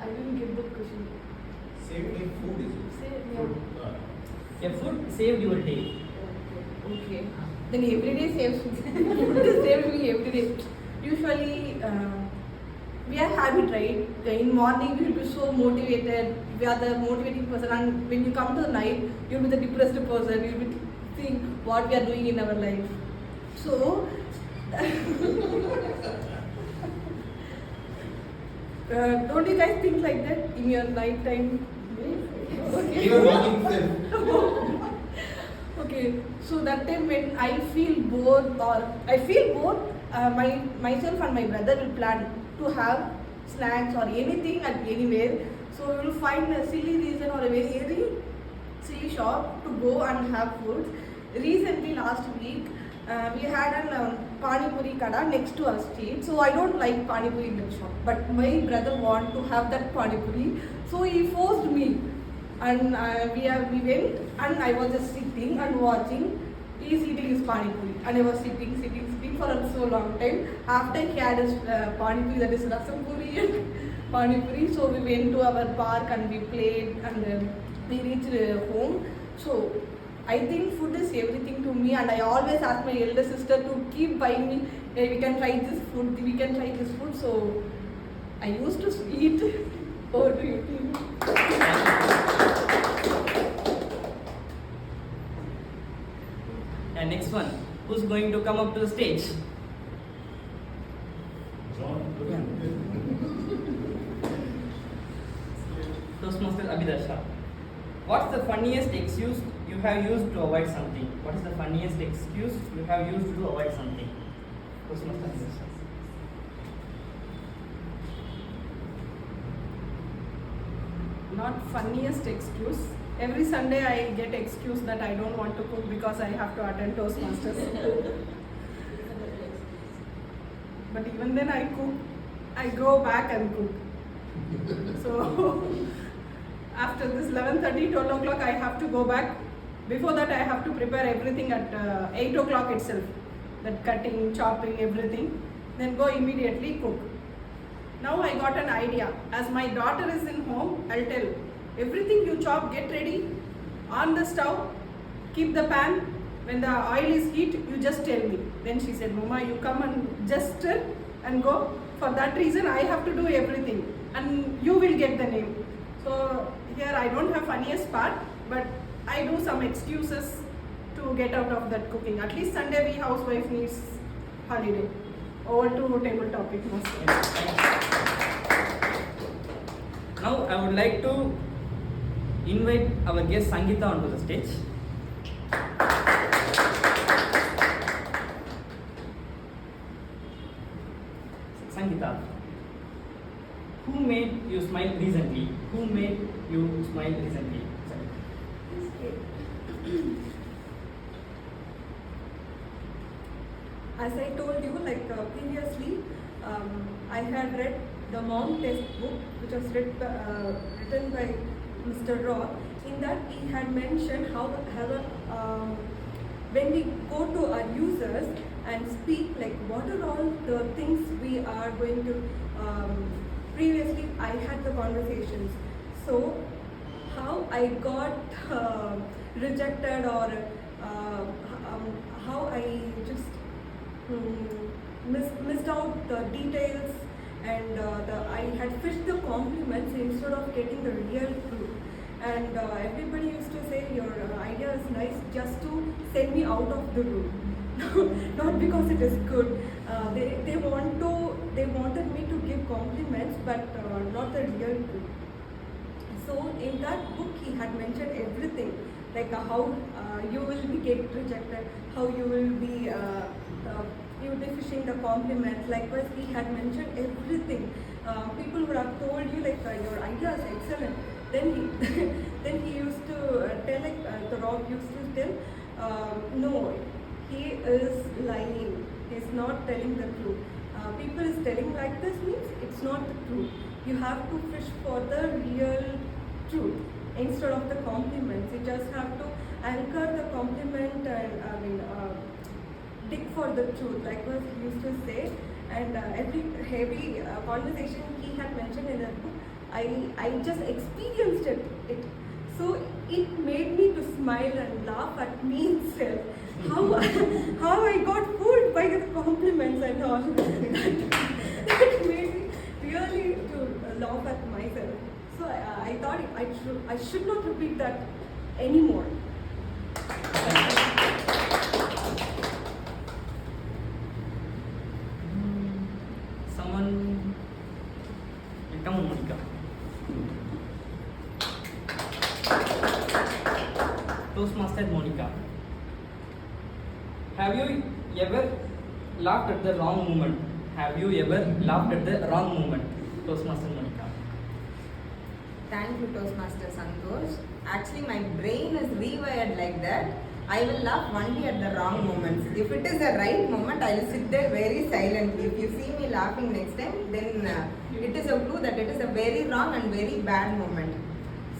I didn't get the question. Saved by food is it? Say, yeah. A food saved your day. Okay. Then every day saves me. Food saves me every day. Usually, we are habit, right? In morning we will be so motivated. We are the motivating person, and when you come to the night, you will be the depressed person. You will think what we are doing in our life. So, don't you guys think like that in your night time? Okay. Even walking itself. Okay, so that time when I feel bored, myself and my brother will plan to have snacks or anything at anywhere. So we will find a silly reason or a very silly shop to go and have food. Recently, last week, we had a Pani Puri kada next to our street. So I don't like Pani Puri in that shop. But my brother want to have that Pani Puri. So he forced me. And we went, and I was just sitting and watching. He is eating his Pani Puri. And I was sitting for a so long time. After he had his Pani Puri, that is Rasam Puri and Pani Puri. So we went to our park and we played, and we reached home. So I think food is everything to me, and I always ask my elder sister to keep buying me, hey, we can try this food, So I used to eat. Over to you, team. And next one, who's going to come up to the stage? Toastmaster Abhidasha. What's the funniest excuse you have used to avoid something? What is the funniest excuse you have used to avoid something? Toastmasters. Not funniest excuse. Every Sunday I get excuse that I don't want to cook because I have to attend Toastmasters. But even then I cook. I go back and cook. So after this 11:30, 12 o'clock I have to go back. Before that I have to prepare everything at 8 o'clock itself. That cutting, chopping, everything. Then go immediately cook. Now I got an idea. As my daughter is in home, I'll tell, everything you chop, get ready on the stove, keep the pan. When the oil is heat, you just tell me. Then she said, Mama, you come and just stir and go. For that reason, I have to do everything. And you will get the name. So here I don't have funniest part, but I do some excuses to get out of that cooking. At least Sunday we housewife needs holiday. Over to table topic. Now I would like to invite our guest Sangeeta onto the stage. Sangeeta, who made you smile recently? Who made you smile recently? As I told you, previously, I had read the Mom Test book, which was written by Mr. Roth. In that, he had mentioned how when we go to our users and speak, what are all the things we are going to. Previously, I had the conversations. So, how I got rejected or how I just missed out the details, and I had fished the compliments instead of getting the real truth. And everybody used to say, your idea is nice, just to send me out of the room. Not because it is good. They wanted me to give compliments, but not the real truth. So in that book, he had mentioned everything, how you will be get rejected, how you will be fishing the compliments. Likewise, he had mentioned everything. People would have told you your idea is excellent. Then he used to tell the Rob used to tell, no, he is lying. He's not telling the truth. People is telling like this means it's not the truth. You have to fish for the real truth instead of the compliments. You just have to anchor the compliment and dig for the truth, like what he used to say. And every heavy conversation he had mentioned in that book, I just experienced it. So it made me to smile and laugh at me itself. How I got fooled by the compliments and all. That made me really to laugh at myself. So I thought I should not repeat that anymore. Someone, come on, Monica. Toastmaster Monica. Have you ever laughed at the wrong moment? Have you ever laughed at the wrong moment? Toastmaster Monica. Thank you, Toastmaster Santosh. Actually, my brain is rewired like that. I will laugh only at the wrong moments. If it is the right moment, I will sit there very silently. If you see me laughing next time, then it is a clue that it is a very wrong and very bad moment.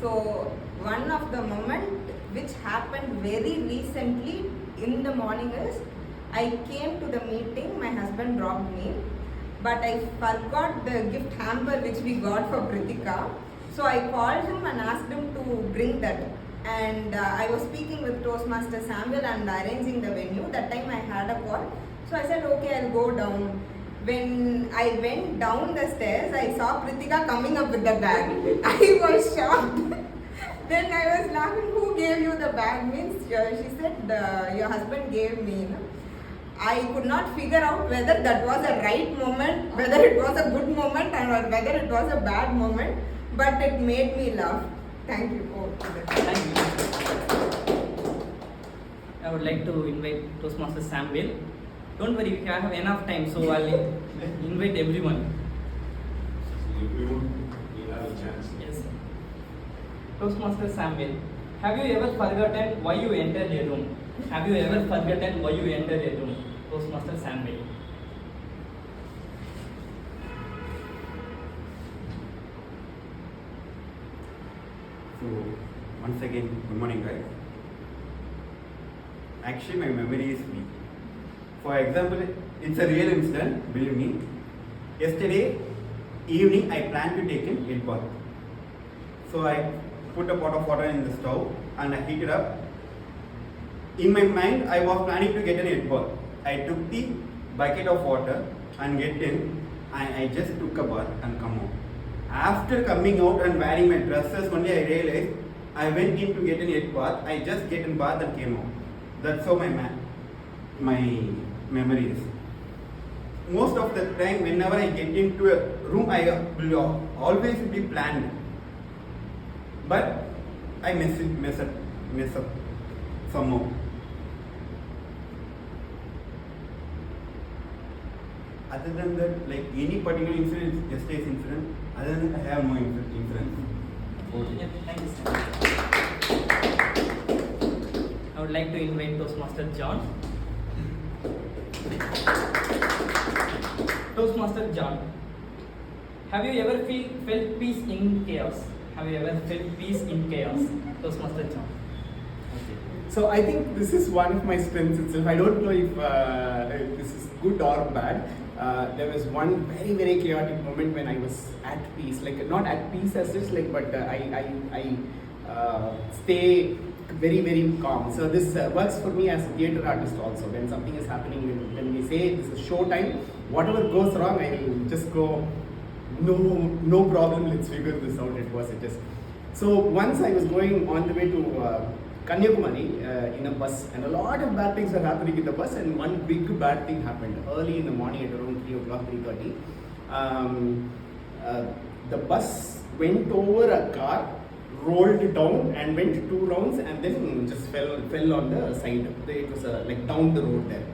So, one of the moment which happened very recently in the morning is, I came to the meeting, my husband dropped me, but I forgot the gift hamper which we got for Pritika. So I called him and asked him to bring that. And I was speaking with Toastmaster Samuel and arranging the venue. That time I had a call. So I said, okay, I'll go down. When I went down the stairs, I saw Pritika coming up with the bag. I was shocked. Then I was laughing, who gave you the bag? Means she said, your husband gave me. I could not figure out whether that was a right moment, whether it was a good moment, or whether it was a bad moment. But it made me laugh. Thank you. Oh, Thank you. I would like to invite Toastmaster Samuel. Don't worry, we have enough time, so I'll invite everyone. Everyone will have a chance. Yes. Toastmaster Samuel, have you ever forgotten why you entered a room? Have you ever forgotten why you entered a room? Toastmaster Samuel. So, once again, good morning, guys. Actually, my memory is weak. For example, it's a real incident, believe me. Yesterday evening, I planned to take an head bath. So, I put a pot of water in the stove and I heat it up. In my mind, I was planning to get an head bath. I took the bucket of water and get in. I just took a bath and come out. After coming out and wearing my dresses, only I realized I went in to get an head bath. I just get in bath and came out. That's how my memory is. Most of the time, whenever I get into a room, I will always be planned. But I mess up somehow. Other than that, like any particular incident, yesterday's incident, other than that, I have no incident. Yeah, thank you, sir. I would like to invite Toastmaster John. Toastmaster John, have you ever felt peace in chaos? Have you ever felt peace in chaos? Toastmaster John. Okay. So I think this is one of my strengths itself. I don't know if this is good or bad. There was one very, very chaotic moment when I was at peace, like not at peace as such, like, but I stay very, very calm. So this works for me as a theatre artist also. When something is happening, when we say this is show time, whatever goes wrong, I will just go, no problem, let's figure this out. It is. So once I was going on the way to Kanyakumari in a bus, and a lot of bad things were happening in the bus, and one big bad thing happened early in the morning at around 3 o'clock, 3:30. The bus went over a car, rolled down and went 2 rounds and then just fell on the side. It was like down the road there.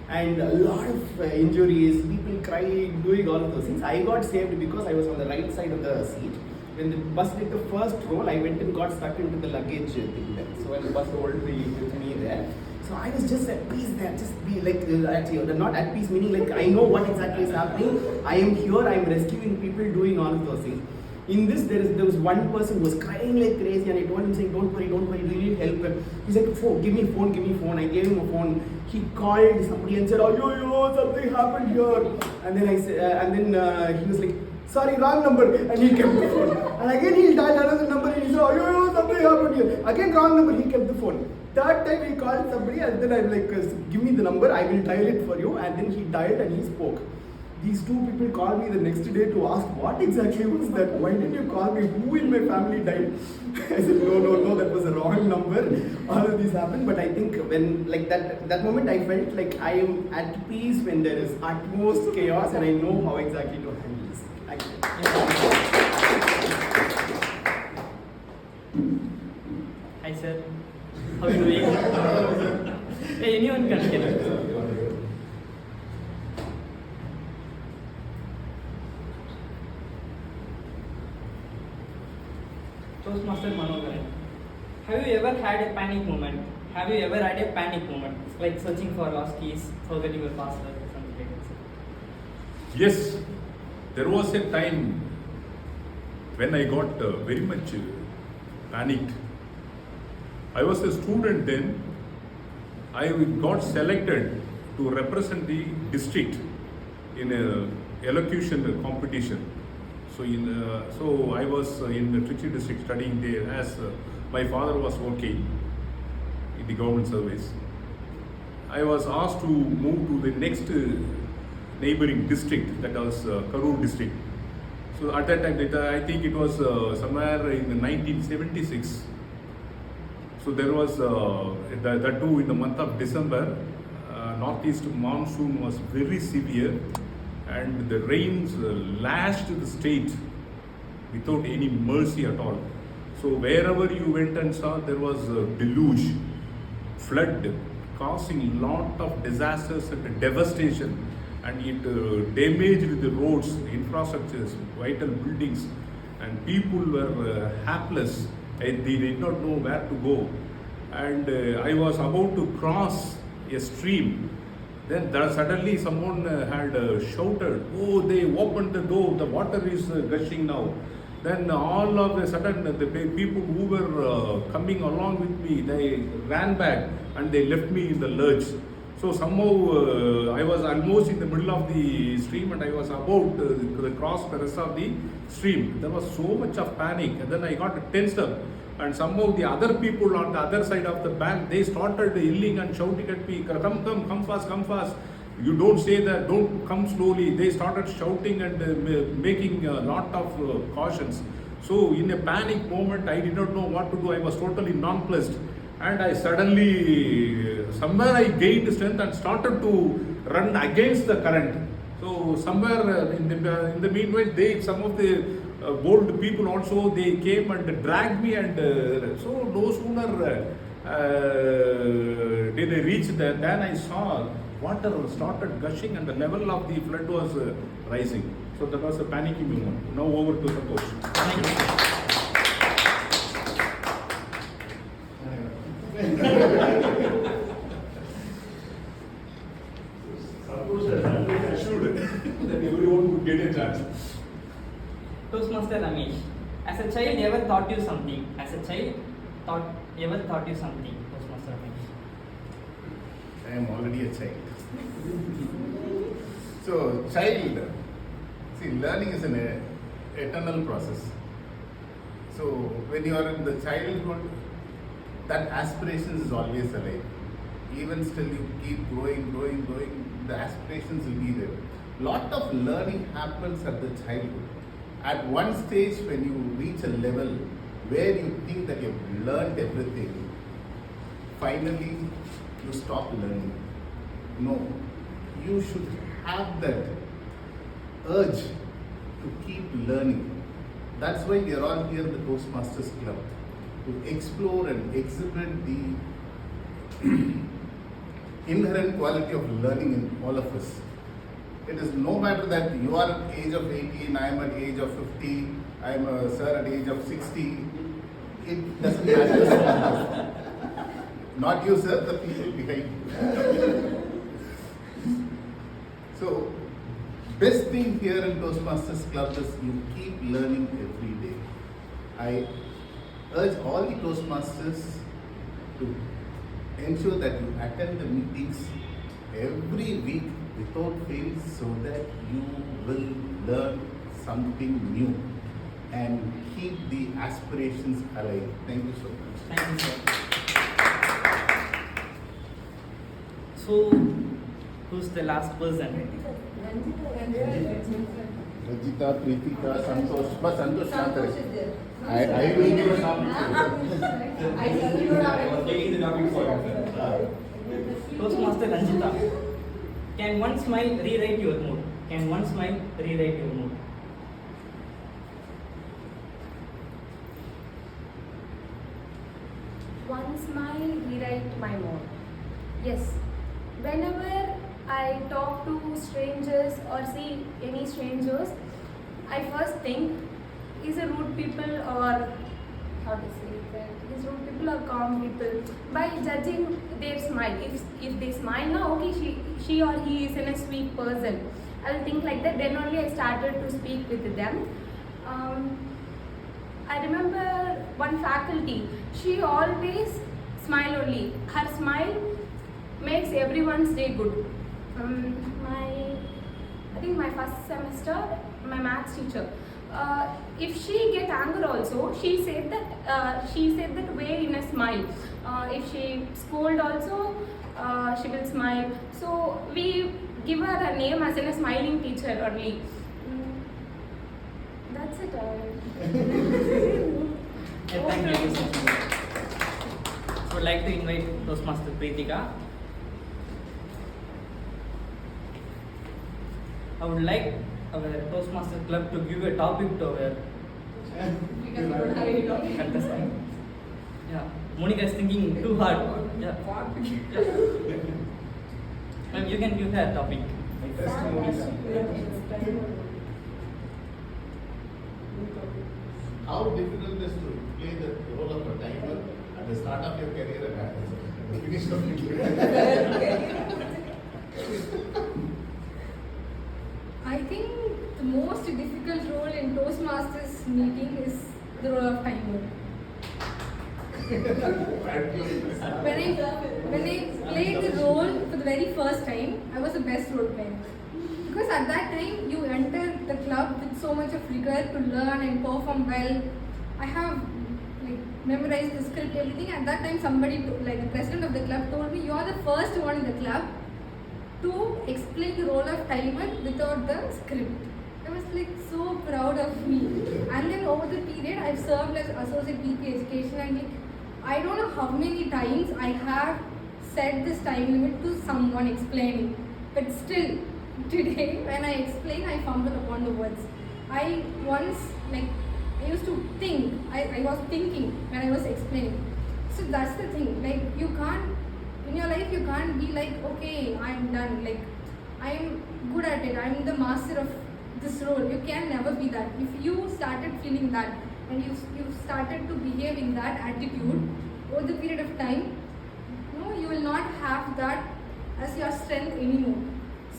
And a lot of injuries, people crying, doing all of those things. I got saved because I was on the right side of the seat. When the bus did the first roll, I went and got stuck into the luggage thing there. So when the bus rolled with me there, so I was just at peace there, just be like, actually, not at peace, meaning like I know what exactly is happening. I am here, I am rescuing people, doing all of those things. In this, there was one person who was crying like crazy, and I told him, saying, don't worry, do you need help? He said, give me phone. I gave him a phone. He called somebody and said, yo, something happened here. And then I said, he was like, sorry, wrong number, and he kept the phone. And again he dialed another number and he said, yo, something happened here. Again wrong number, he kept the phone. Third time he called somebody, and then I'm like, give me the number, I will dial it for you. And then he dialed and he spoke. These 2 people called me the next day to ask, what exactly was that? Why did you call me? Who in my family died? I said, no, that was a wrong number. All of these happened. But I think when, like that moment, I felt like I am at peace when there is utmost chaos, and I know how exactly to handle this. Thank you. Hi, sir. How are you doing? Hey, anyone can get it. Toastmaster Manogaran, have you ever had a panic moment? Have you ever had a panic moment? Like searching for lost keys, forgetting your password, or something like that? Yes, there was a time when I got very much panicked. I was a student then. I got selected to represent the district in a elocution competition. So I was in the Trichy district studying there, as my father was working in the government service. I was asked to move to the next neighboring district, that was Karur district. So at that time, I think it was somewhere in 1976. So there was that too in the month of December. Northeast monsoon was very severe, and the rains lashed the state without any mercy at all. So wherever you went and saw, there was a deluge, flood, causing lot of disasters and devastation, and it damaged the roads, infrastructures, vital buildings, and people were hapless, and they did not know where to go. And I was about to cross a stream. Then suddenly someone had shouted, "Oh, they opened the door, the water is gushing now." Then all of a sudden, the people who were coming along with me, they ran back and they left me in the lurch. So somehow I was almost in the middle of the stream and I was about to cross the rest of the stream. There was so much of panic, and then I got tensed up. And somehow the other people on the other side of the bank, they started yelling and shouting at me, come fast, come fast. You don't say that, don't come slowly. They started shouting and making a lot of cautions. So in a panic moment, I did not know what to do. I was totally nonplussed. And I suddenly, somewhere I gained strength and started to run against the current. So somewhere in the meanwhile, some of the bold people also, they came and dragged me, and so no sooner did I reach there than I saw water started gushing and the level of the flood was rising. So that was a panicky moment. Now over to Santosh. Thank you. Santosh has always assured that everyone would get a chance. Toastmaster Ramesh, as a child, ever taught you something? As a child, ever taught you something? Toastmaster Ramesh. I am already a child. So, child, see, learning is an eternal process. So, when you are in the childhood, that aspiration is always alive. Even still, you keep growing, the aspirations will be there. Lot of learning happens at the childhood. At one stage, when you reach a level where you think that you've learned everything, finally you stop learning. No, you should have that urge to keep learning. That's why we are all here in the Toastmasters Club, to explore and exhibit the inherent quality of learning in all of us. It is no matter that you are at the age of 18, I am at the age of 50, I am a sir at the age of 60. It doesn't matter. Not you, sir, the people behind you. So, best thing here in Toastmasters Club is you keep learning every day. I urge all the Toastmasters to ensure that you attend the meetings every week without fail, so that you will learn something new and keep the aspirations alive. Thank you so much. Thank you, sir. So, who's the last person? Rajita, Preetika, Santosh. But Santosh not correct. I will give a Toastmaster Ranjita. Can one smile rewrite your mood? Can one smile rewrite your mood? One smile rewrite my mood. Yes. Whenever I talk to strangers or see any strangers, I first think, is a rude people or how to say that? Is rude people or calm people? By judging their smile. If they smile now, okay, she or he is a sweet person. I'll think like that. Then only I started to speak with them. I remember one faculty. She always smile only. Her smile makes everyone's day good. I think my first semester, my maths teacher. If she get anger also, she said that way in a smile. If she scold also, she will smile. So we give her a name as in a smiling teacher only. That's it. Thank you so much. So I'd like to invite Toastmaster Preetika. I would like our Toastmaster Club to give a topic to our Because we don't have any topic. Fantastic. Yeah, Monica is thinking too hard. Yeah. Ma'am, you can give her a topic. How difficult is to play the role of a timer at the start of your career and at the finish of your career? I think the most difficult role in Toastmasters meeting is the role of timer. When I played the role for the very first time, I was the best role player. Because at that time, you enter the club with so much of rigor to learn and perform well. I have memorized the script, everything. At that time, somebody, the president of the club, told me, "You are the first one in the club to explain the role of timer without the script." I was so proud of me. And then over the period, I've served as associate VP education, and I don't know how many times I have set this time limit to someone explaining. But still, today when I explain, I fumble upon the words. I once I used to think, I was thinking when I was explaining. So that's the thing, you can't, in your life you can't be okay, I'm done, I'm good at it, I'm the master of this role. You can never be that. If you started feeling that and you started to behave in that attitude over the period of time, you will not have that as your strength anymore.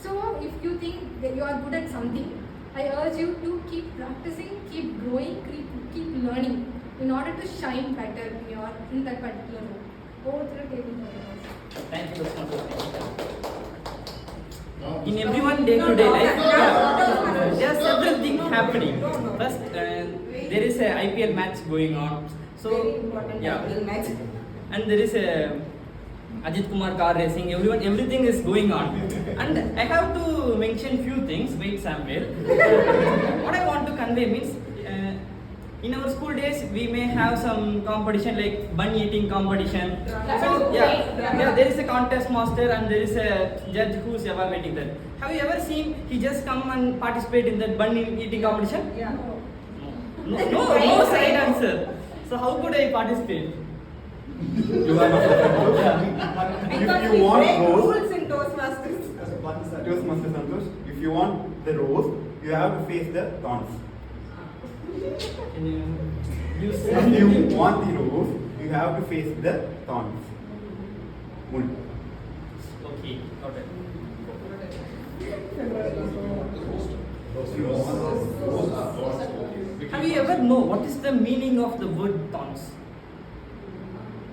So if you think that you are good at something, I urge you to keep practicing, keep growing, keep learning in order to shine better in that particular role. Over to the table. Thank you so much. In everyone day-to-day life, there are several things happening. First, there is a IPL match going on. So, IPL match. And there is a Ajit Kumar car racing. Everything is going on. And I have to mention few things. Wait, Samuel. What I want to convey means, in our school days, we may have some competition like bun eating competition. So there is a contest master and there is a judge who is evaluating that. Have you ever seen he just come and participate in that bun eating competition? Yeah. No side answer. So how could I participate? You are not. Because If we you want break rose, rules in Toastmasters. Toastmasters Santosh, if you want the rose, you have to face the thorns. Can you use If you want the rose, you have to face the thorns. Okay, got it. Have you ever know what is the meaning of the word thorns?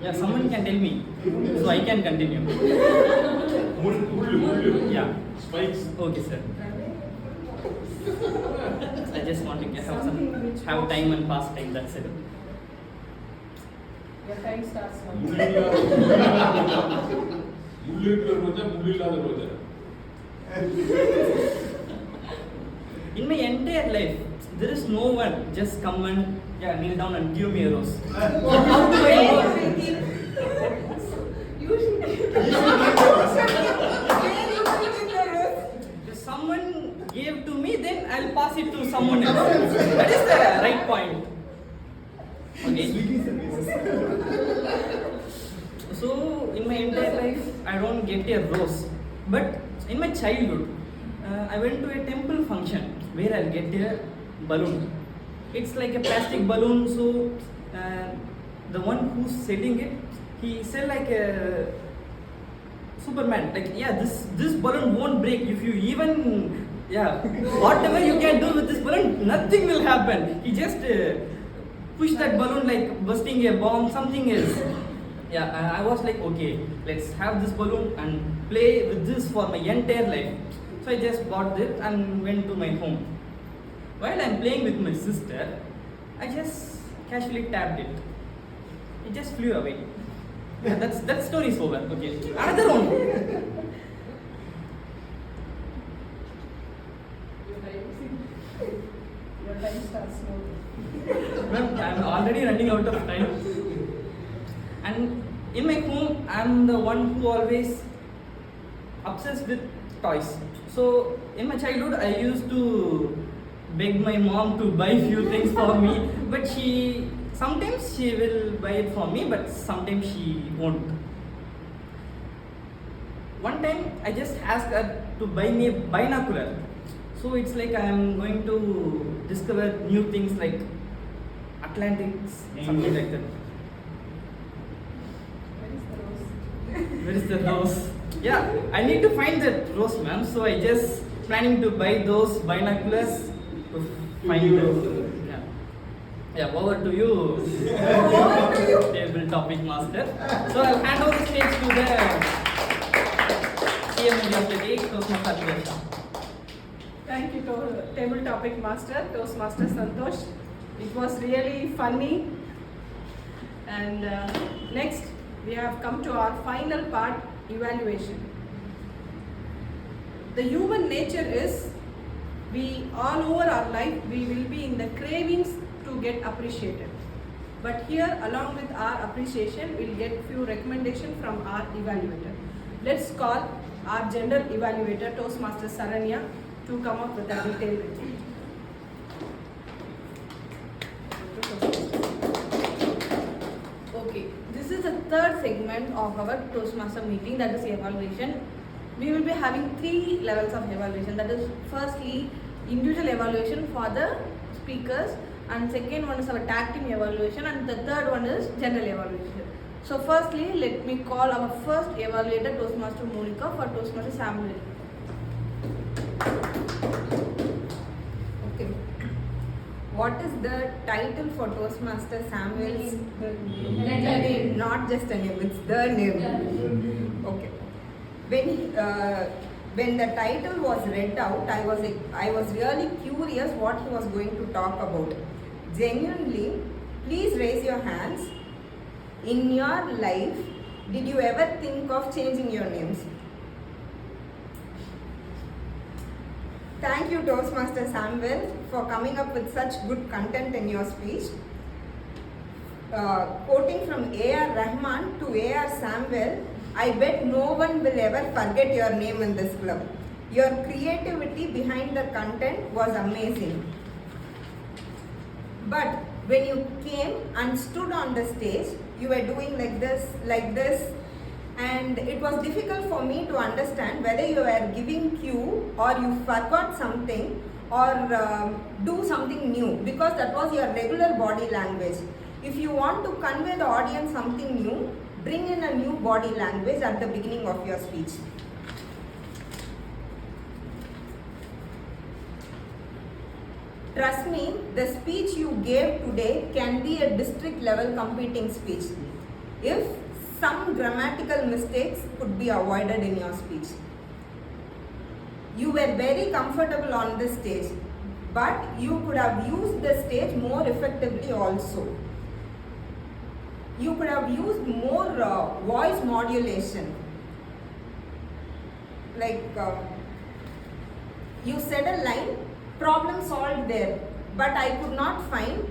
Yeah, someone can tell me, so I can continue. Yeah. Spikes. Okay, sir. I just want to have time and pass time. That's it. Your time starts now. In my entire life, there is no one just come and kneel down and give me a rose. How do I know? If someone gave to me, then I'll pass it to someone else. That is the right point. Okay. So in my entire life, I don't get a rose. But in my childhood, I went to a temple function where I'll get a balloon. It's like a plastic balloon, so the one who's selling it, he sell like a Superman. This balloon won't break if you even whatever you can do with this balloon, nothing will happen. He just push that balloon like busting a bomb, something else. I was like, okay, let's have this balloon and play with this for my entire life. So I just bought this and went to my home. While I'm playing with my sister, I just casually tapped it. It just flew away. That story is over. Okay, another one. Your time starts now. Ma'am, I'm already running out of time. And in my home, I'm the one who always obsessed with toys. So in my childhood, I used to beg my mom to buy few things for me, but sometimes she will buy it for me, but sometimes she won't. One time I just asked her to buy me a binocular. So it's like I am going to discover new things like Atlantics, something like that. Where is the rose? Yeah, I need to find that rose, ma'am. So I just planning to buy those binoculars to find those. Yeah, over to you. Over to you. Table topic master. So I'll hand over the stage to the CM of the day, Toastmaster Advisor. Thank you, Table Topic Master, Toastmaster Santosh. It was really funny. And next, we have come to our final part, evaluation. The human nature is, we all over our life, we will be in the cravings to get appreciated. But here, along with our appreciation, we'll get few recommendations from our evaluator. Let's call our general evaluator, Toastmaster Saranya, to come up with a detailed report. Okay, this is the third segment of our Toastmaster meeting, that is evaluation. We will be having 3 levels of evaluation. That is, firstly, individual evaluation for the speakers, and second one is our tag team evaluation, and the third one is general evaluation. So firstly, let me call our first evaluator, Toastmaster Monica, for Toastmaster Samuel. Okay. What is the title for Toastmaster Samuel's? Name. Not just a name, it's the name. Okay. When the title was read out, I was really curious what he was going to talk about. Genuinely, please raise your hands. In your life, did you ever think of changing your names? Thank you, Toastmaster Samuel, for coming up with such good content in your speech. Quoting from A.R. Rahman to A.R. Samuel, I bet no one will ever forget your name in this club. Your creativity behind the content was amazing. But when you came and stood on the stage, you were doing like this, and it was difficult for me to understand whether you were giving cue or you forgot something or do something new, because that was your regular body language. If you want to convey the audience something new, bring in a new body language at the beginning of your speech. Trust me, the speech you gave today can be a district level competing speech if some grammatical mistakes could be avoided in your speech. You were very comfortable on the stage, but you could have used the stage more effectively also. You could have used more voice modulation. Like you said a line, problem solved there, but I could not find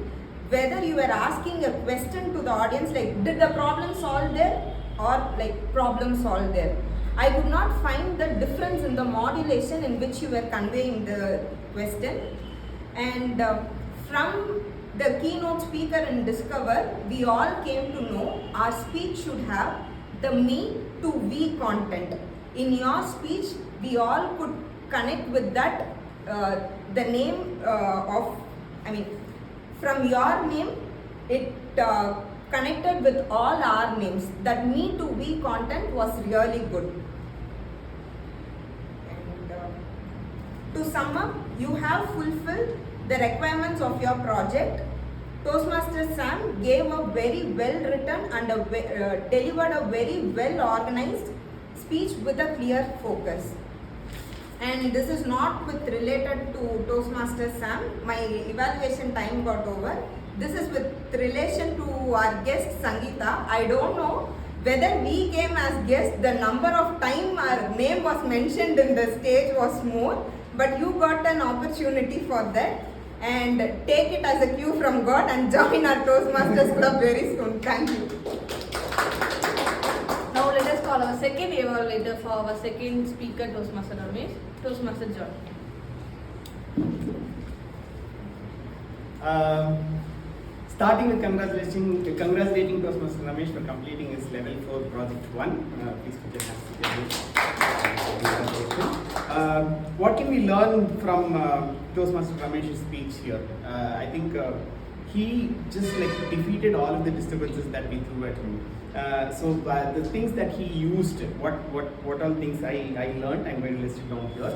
whether you were asking a question to the audience like, did the problem solve there, or like problem solved there. I could not find the difference in the modulation in which you were conveying the question. And from the keynote speaker in Discover, we all came to know our speech should have the me to we content. In your speech, we all could connect with that, the name from your name, it connected with all our names. That me to we content was really good. And to sum up, you have fulfilled the requirements of your project. Toastmaster Sam gave a very well written and delivered a very well organized speech with a clear focus. And this is not related to Toastmaster Sam. My evaluation time got over. This is with relation to our guest Sangeeta. I don't know whether we came as guests, the number of time our name was mentioned in the stage was more, but you got an opportunity for that. And take it as a cue from God and join our Toastmasters Club very soon. Thank you. Now let us call our second evaluator for our second speaker, Toastmaster Ramesh, Toastmaster John. Starting with congratulating Toastmaster Ramesh for completing his level 4 project 1. Please put your hands together. What can we learn from Toastmaster Ramesh's speech here? I think he just like defeated all of the disturbances that we threw at him. So the things that he used, what all things I learned, I'm going to list it down here.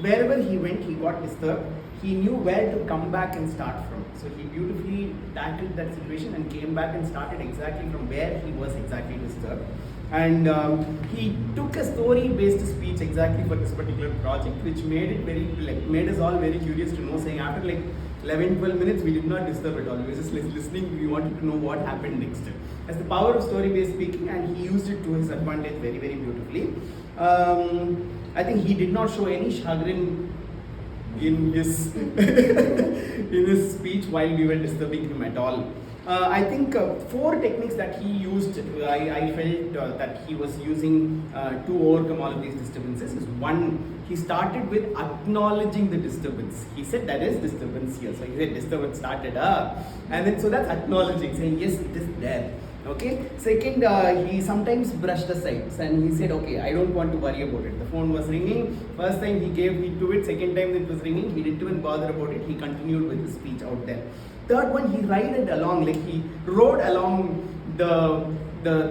Wherever he went, he got disturbed. He knew where to come back and start from. So he beautifully tackled that situation and came back and started exactly from where he was exactly disturbed. And he took a story-based speech exactly for this particular project, which made us all very curious to know. Saying after like 11-12 minutes, we did not disturb at all. We were just listening. We wanted to know what happened next. That's the power of story-based speaking, and he used it to his advantage very, very beautifully. I think he did not show any chagrin in his in his speech while we were disturbing him at all. I think 4 techniques that he used, I felt that he was using to overcome all of these disturbances is: 1, he started with acknowledging the disturbance. He said there is disturbance here. So he said disturbance started and then so that's acknowledging, saying yes, it is there. Okay. Second, he sometimes brushed aside and he said, okay, I don't want to worry about it. The phone was ringing. First time he gave heed to it. Second time it was ringing. He didn't even bother about it. He continued with his speech out there. Third one, he rided along, like he rode along the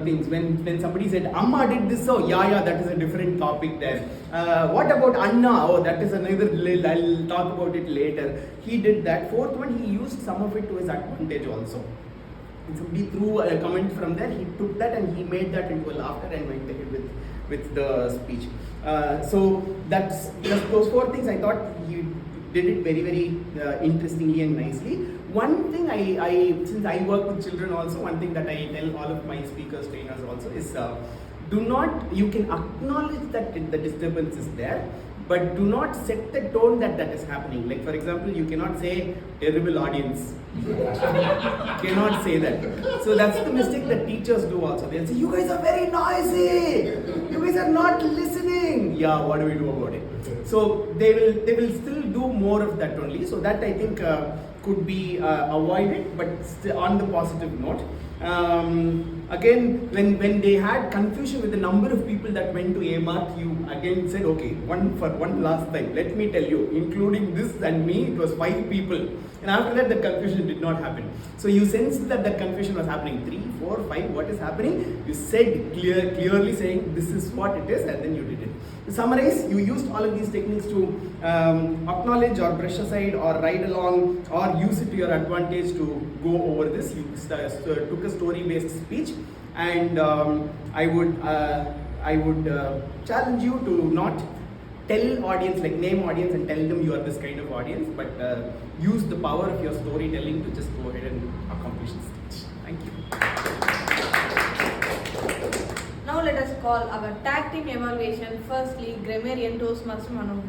things. When somebody said, Amma did this, so yeah, that is a different topic there. What about Anna? Oh, that is another, I'll talk about it later. He did that. Fourth one, he used some of it to his advantage also. And somebody threw a comment from there, he took that and he made that into a laughter and went ahead with the speech. So that's just those 4 things. I thought he did it very, very interestingly and nicely. One thing since I work with children also, one thing that I tell all of my speakers, trainers also is, you can acknowledge that the disturbance is there, but do not set the tone that is happening. Like for example, you cannot say terrible audience. Cannot say that. So that's the mistake that teachers do also. They'll say, you guys are very noisy. You guys are not listening. Yeah, what do we do about it? So they will still do more of that only. So that I think could be avoided, but on the positive note. Again, when they had confusion with the number of people that went to A-Mart, you again said, okay, one last time, let me tell you, including this and me, it was 5 people. And after that, the confusion did not happen. So you sensed that confusion was happening. 3, 4, 5, what is happening? You said clearly saying, this is what it is, and then you did it. To summarize, you used all of these techniques to acknowledge or brush aside or ride along or use it to your advantage to go over this. You took a story-based speech, and I would challenge you to not tell audience, like name audience and tell them you are this kind of audience, but use the power of your storytelling to just go ahead and accomplish the speech. Thank you. Now let us call our tag team evaluation. Firstly, grammarian Toastmaster Manohar.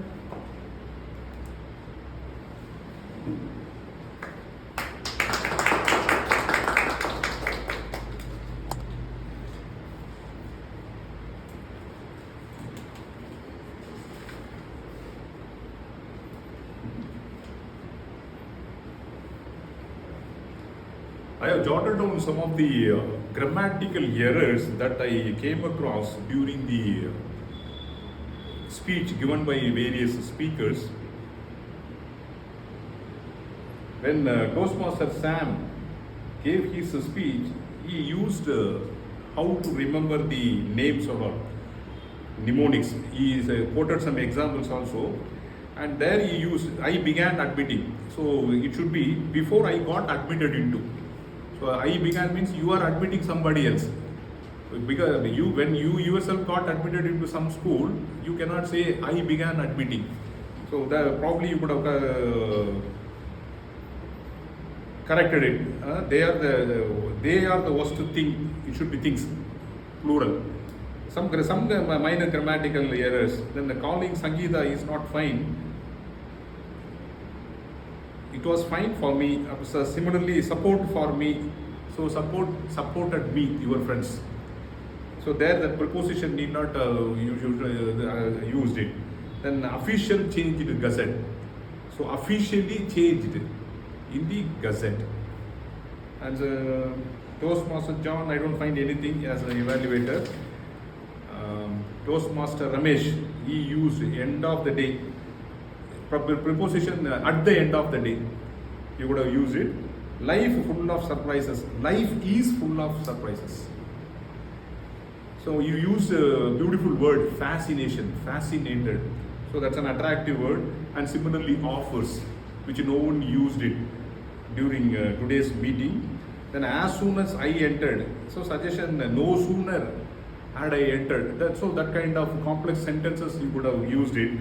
I have jotted down some of the grammatical errors that I came across during the speech given by various speakers. When Toastmaster Sam gave his speech, he used how to remember the names or mnemonics. He quoted some examples also, and there he used, I began admitting. So it should be before I got admitted into. So I began means you are admitting somebody else. Because when you yourself got admitted into some school, you cannot say I began admitting. So probably you could have corrected it. They are the worst thing. It should be things, plural. Some minor grammatical errors. Then the calling Sangeeta is not fine. It was fine for me. So similarly, support for me. So supported me, your friends. So there, the preposition need not used it. Then official changed gazette. So officially changed. in the Gazette. And Toastmaster John, I don't find anything as an evaluator. Toastmaster Ramesh, he used end of the day, preposition at the end of the day. You would have used it. Life full of surprises. Life is full of surprises. So you use a beautiful word, fascination, fascinated. So that's an attractive word. And similarly, offers, which no one used it during today's meeting. Then as soon as I entered, so suggestion, no sooner had I entered. So that kind of complex sentences you could have used it.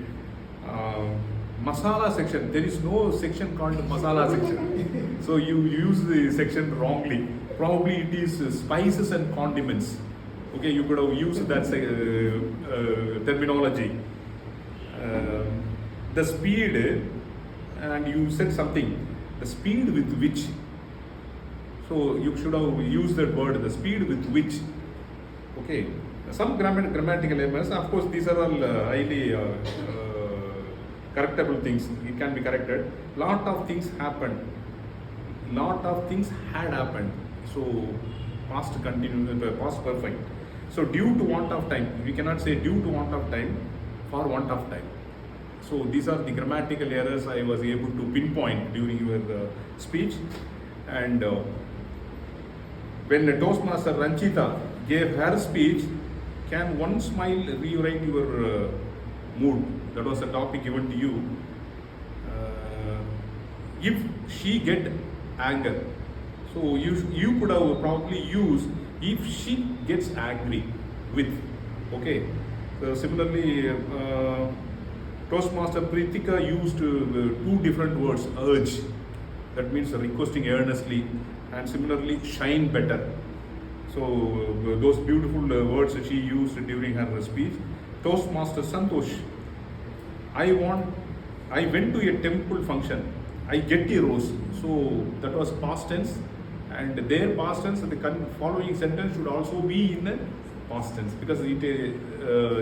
Masala section, there is no section called masala section. So you use the section wrongly. Probably it is spices and condiments. Okay, you could have used that terminology. The speed, and you said something, the speed with which. So you should have used that word, the speed with which. Okay, some grammatical errors. Of course, these are all highly correctable things. It can be corrected. Lot of things happened. Lot of things had happened. So past continuous, past perfect. So due to want of time, we cannot say due to want of time, for want of time. So these are the grammatical errors I was able to pinpoint during your speech. And when Toastmaster Ranchita gave her speech, can one smile rewrite your mood? That was a topic given to you. If she get anger, so you could have probably used if she gets angry with. Okay. So similarly, Toastmaster Pritika used two different words, urge, that means requesting earnestly, and similarly shine better. So those beautiful words she used during her speech. Toastmaster Santosh, I went to a temple function, I get a rose. So that was past tense, and their past tense, the following sentence should also be in the past tense, because it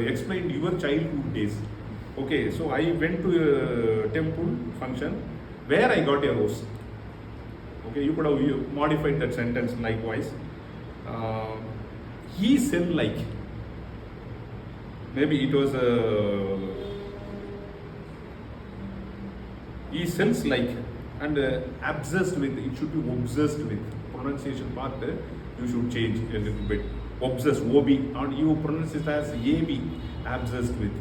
explained your childhood days. Okay, so I went to a temple function where I got a rose. Okay, you could have modified that sentence likewise. He sell like. Maybe it was he sells like, and obsessed with. It should be obsessed with. Pronunciation part you should change a little bit. Obsessed, OB, and you pronounce it as AB, obsessed with.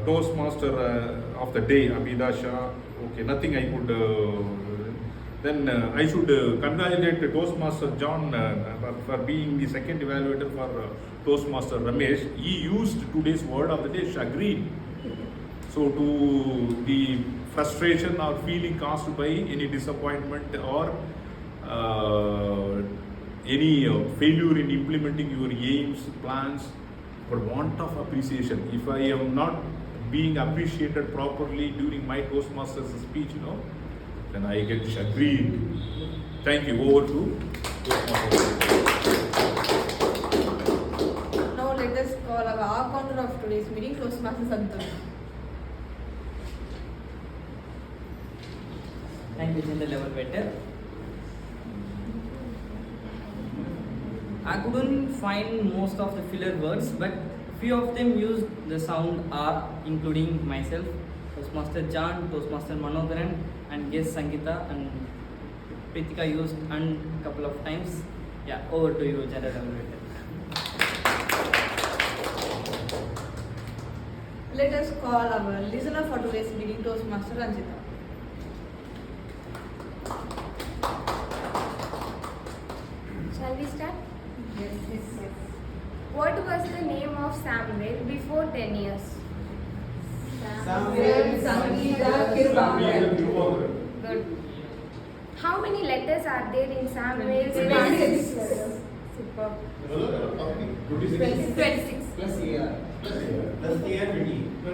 Toastmaster of the day, Abhidasha. Okay, nothing I could. Then I should congratulate Toastmaster John for being the second evaluator for Toastmaster Ramesh. He used today's word of the day, chagrin. So to the frustration or feeling caused by any disappointment or any failure in implementing your aims, plans, for want of appreciation. If I am not being appreciated properly during my Toastmasters speech, then I get chagrined. Thank you. Over to Toastmasters. Now let us call our counter of today's meeting, Toastmaster Santosh. Thank you, General Evaluator. I couldn't find most of the filler words, but few of them used the sound R, including myself, Toastmaster John, Toastmaster Manogaran, and guest Sangeeta, and Pritika used and couple of times. Yeah, over to you, General Evaluator. Let us call our listener for today's meeting, Toastmaster Ranjita. Shall we start? Yes. What was the name of Samuel before 10 years? Samuel, Sangeeta, Kirpa. Good. How many letters are there in Samuel's 26. Superb. 26. Plus year 20. No,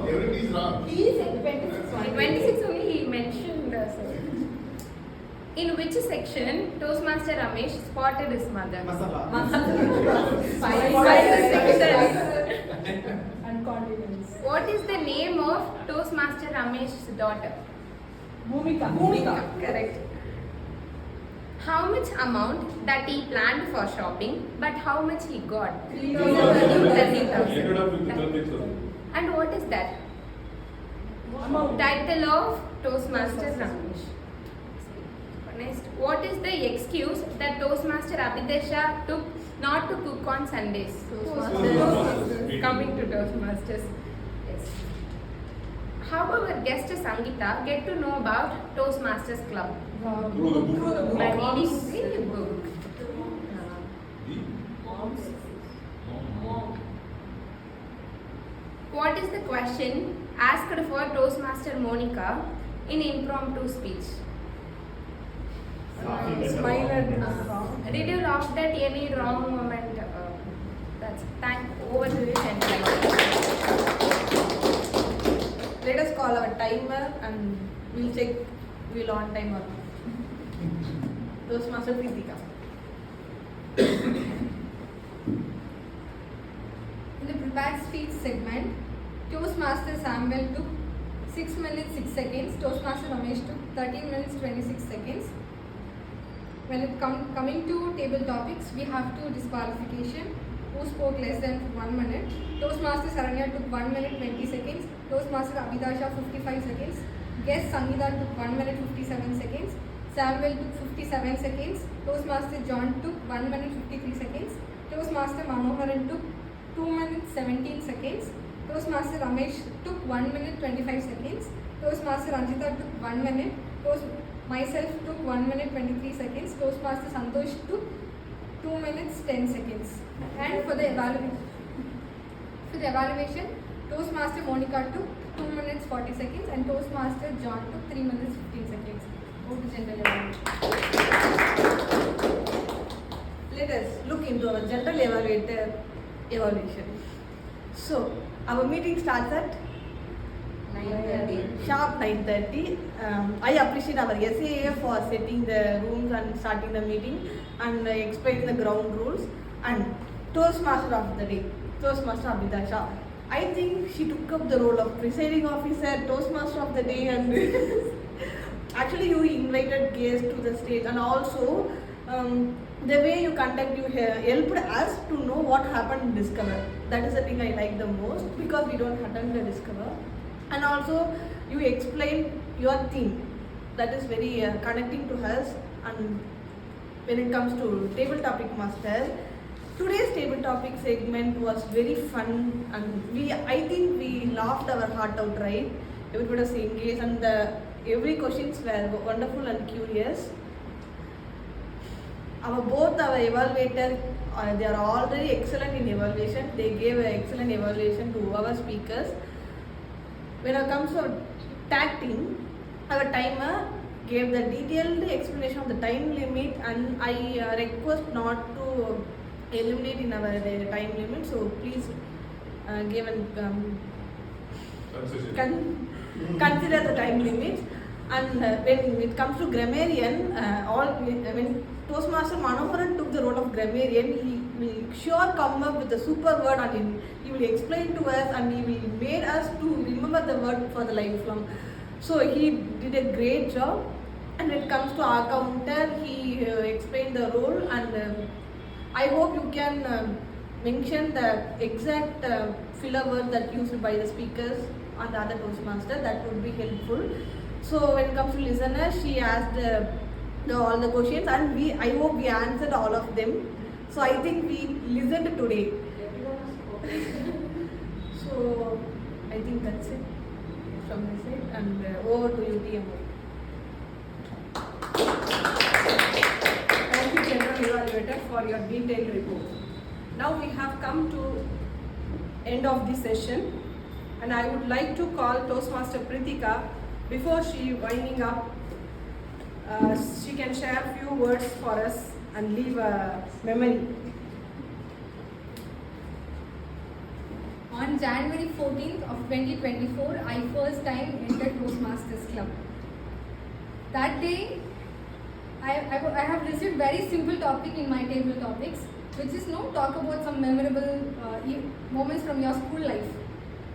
everything is wrong. He said 26 only. 26 only he mentioned. In which section Toastmaster Ramesh spotted his mother? Spices section. And condiments. What is the name of Toastmaster Ramesh's daughter? Bhumika. Correct. How much amount that he planned for shopping, but how much he got? 30,000. 30,000. Ended up with 30,000. And what is that? Amount. Title of Toastmasters Ramesh. Next, what is the excuse that Toastmaster Abhidesha took not to cook on Sundays? Toastmasters. Coming to Toastmasters. Yes. How our guest Sangeeta get to know about Toastmasters Club? Through the book. By reading the book. What is the question asked for Toastmaster Monica in impromptu speech? Smile and Did you laugh at any wrong moment? That's thank over to you, gentlemen. Let us call our timer and we'll check we'll on time or not. Toastmaster Pritika. In the prepared speech segment, Toastmaster Samuel took 6 minutes 6 seconds, Toastmaster Ramesh took 13 minutes 26 seconds. When it coming to table topics, we have two disqualification. Who spoke less than 1 minute? Toastmaster Saranya took 1 minute 20 seconds. Toastmaster Abhidasha 55 seconds. Guest Sangeeta took 1 minute 57 seconds. Samuel took 57 seconds. Toastmaster John took 1 minute 53 seconds. Toastmaster Manoharan took 2 minutes 17 seconds. Toastmaster Ramesh took 1 minute 25 seconds. Toastmaster Ranjita took 1 minute. Myself took 1 minute 23 seconds. Toastmaster Santosh took 2 minutes 10 seconds. And for the evaluation, Toastmaster Monica took 2 minutes 40 seconds and Toastmaster John took 3 minutes 15 seconds. Go to general evaluation. Let us look into our general evaluation. So, our meeting starts at 9:30. sharp 9:30. I appreciate our SAA for setting the rooms and starting the meeting and explaining the ground rules. And Toastmaster of the day, Toastmaster Abhidasha. I think she took up the role of presiding officer, Toastmaster of the day, and actually you invited guests to the stage, and also the way you conduct you helped us to know what happened in Discover. That is the thing I like the most because we don't attend the Discover. And also you explained your theme. That is very connecting to us. And when it comes to table topic master, today's table topic segment was very fun, and I think we laughed our heart out, right? Everybody was engaged, and every questions were wonderful and curious. Both our evaluators, they are already excellent in evaluation. They gave an excellent evaluation to our speakers. When it comes to tag team, our timer gave the detailed explanation of the time limit, and I request not to eliminate in our time limit. So please give and consider the time limits. And when it comes to grammarian, Toastmaster Manoharan took the role of grammarian. He will sure come up with a super word, and he will explain to us, and he will made us to remember the word for the lifelong. So he did a great job. And when it comes to our counter, he explained the role, and I hope you can mention the exact filler word that used by the speakers and the other Toastmaster. That would be helpful. So when it comes to listeners, she asked all the questions, and I hope we answered all of them. So I think we listened today. So I think that's it from my side, and over to you, TMO. Thank you, General Evaluator, for your detailed report. Now we have come to end of the session, and I would like to call Toastmaster Pritika. Before she winding up, she can share a few words for us and leave a memory. On January 14th of 2024, I first time entered Toastmasters Club. That day, I have received very simple topic in my table topics, which is talk about some memorable moments from your school life.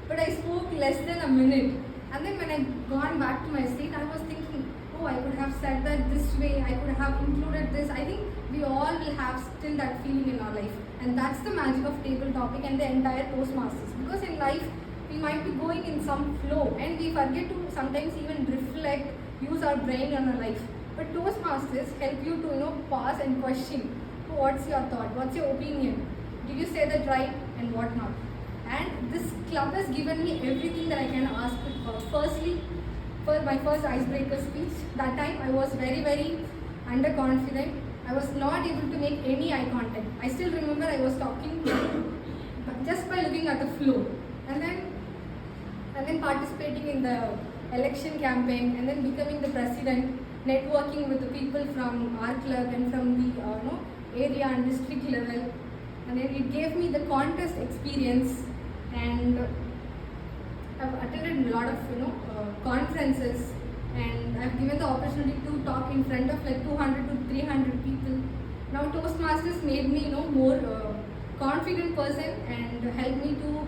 But I spoke less than a minute, and then when I gone back to my seat, I was thinking, oh, I could have said that this way, I could have included this. I think we all will have still that feeling in our life. And that's the magic of table topic and the entire Toastmasters. Because in life, we might be going in some flow and we forget to sometimes even reflect, use our brain in our life. But Toastmasters help you to pause and question, what's your thought, what's your opinion, did you say that right, and what not. And this club has given me everything that I can ask for. Firstly, for my first icebreaker speech, that time I was very, very underconfident. I was not able to make any eye contact. I still remember I was talking just by looking at the floor. And then participating in the election campaign, and then becoming the president, networking with the people from our club and from the area and district level. And then it gave me the contest experience, and I've attended a lot of conferences, and I've given the opportunity to talk in front of like 200 to 300 people. Now Toastmasters made me more confident person and helped me to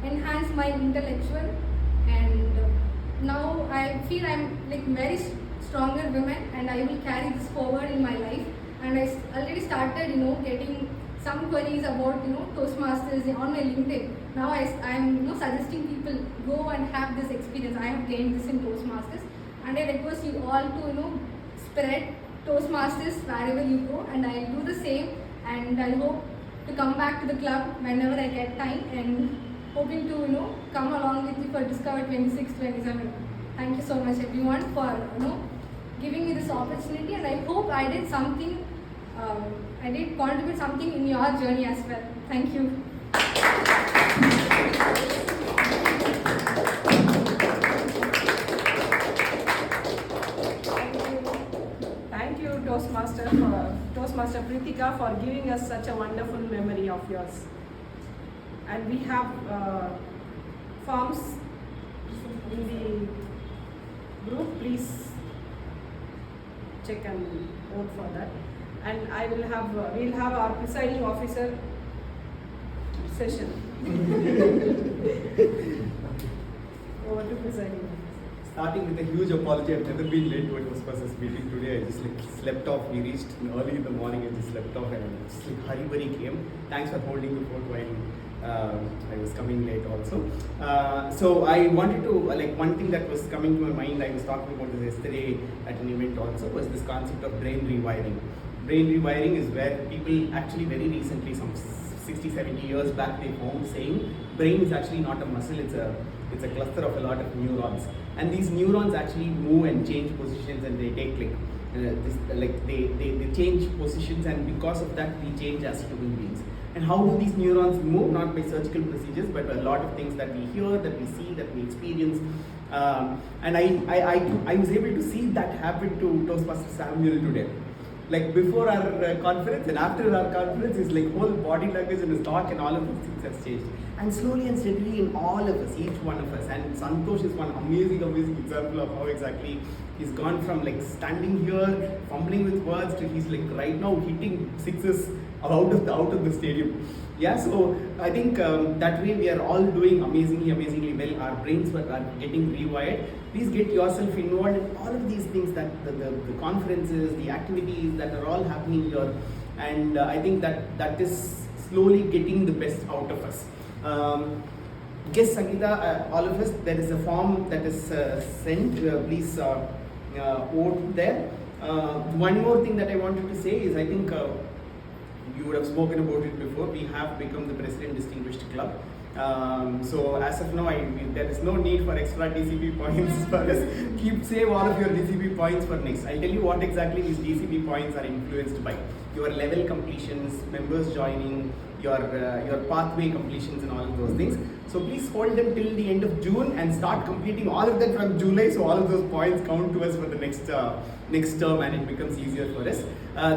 enhance my intellectual, and now I feel I'm like very stronger woman, and I will carry this forward in my life. And I already started getting some queries about Toastmasters on my LinkedIn. Now I'm suggesting people go and have this experience. I have gained this in Toastmasters, and I request you all to spread Toastmasters wherever you go, and I'll do the same. And I hope to come back to the club whenever I get time, and hoping to come along with you for Discover 26, 27. Thank you so much everyone for giving me this opportunity, and I hope I did something. I did contribute something in your journey as well. Thank you. Thank you, Toastmaster Pritika, for giving us such a wonderful memory of yours. And we have forms in the group. Please check and vote for that. And we'll have our presiding officer session. Over to presiding officer. Starting with a huge apology, I've never been late to a Toastmasters meeting today. I just slept off. We reached early in the morning. I just slept off, and I just hurry came. Thanks for holding the fort while I was coming late also. So I wanted to, one thing that was coming to my mind, I was talking about this yesterday at an event also, was this concept of brain rewiring. Brain rewiring is where people actually very recently, some 60, 70 years back, they found saying brain is actually not a muscle, it's a cluster of a lot of neurons. And these neurons actually move and change positions, and they take they change positions, and because of that we change as human beings. And how do these neurons move? Not by surgical procedures, but a lot of things that we hear, that we see, that we experience. And I was able to see that happen to Toastmaster Samuel today. Like before our conference and after our conference, his whole body language and his talk and all of these things has changed. And slowly and steadily in all of us, each one of us. And Santosh is one amazing example of how exactly he's gone from standing here, fumbling with words, to he's right now hitting sixes out of the stadium. Yeah, so I think that way we are all doing amazingly well. Our brains are getting rewired. Please get yourself involved in all of these things, that the conferences, the activities that are all happening here. And I think that is slowly getting the best out of us. Yes, Sangeeta, all of us, there is a form that is sent. Please vote there. One more thing that I wanted to say is, I think you would have spoken about it before. We have become the President Distinguished Club. So as of now, there is no need for extra DCP points for us. Save all of your DCP points for next. I'll tell you what exactly these DCP points are influenced by. Your level completions, members joining, your pathway completions and all of those things. So please hold them till the end of June and start completing all of that from July, so all of those points count to us for the next term, and it becomes easier for us.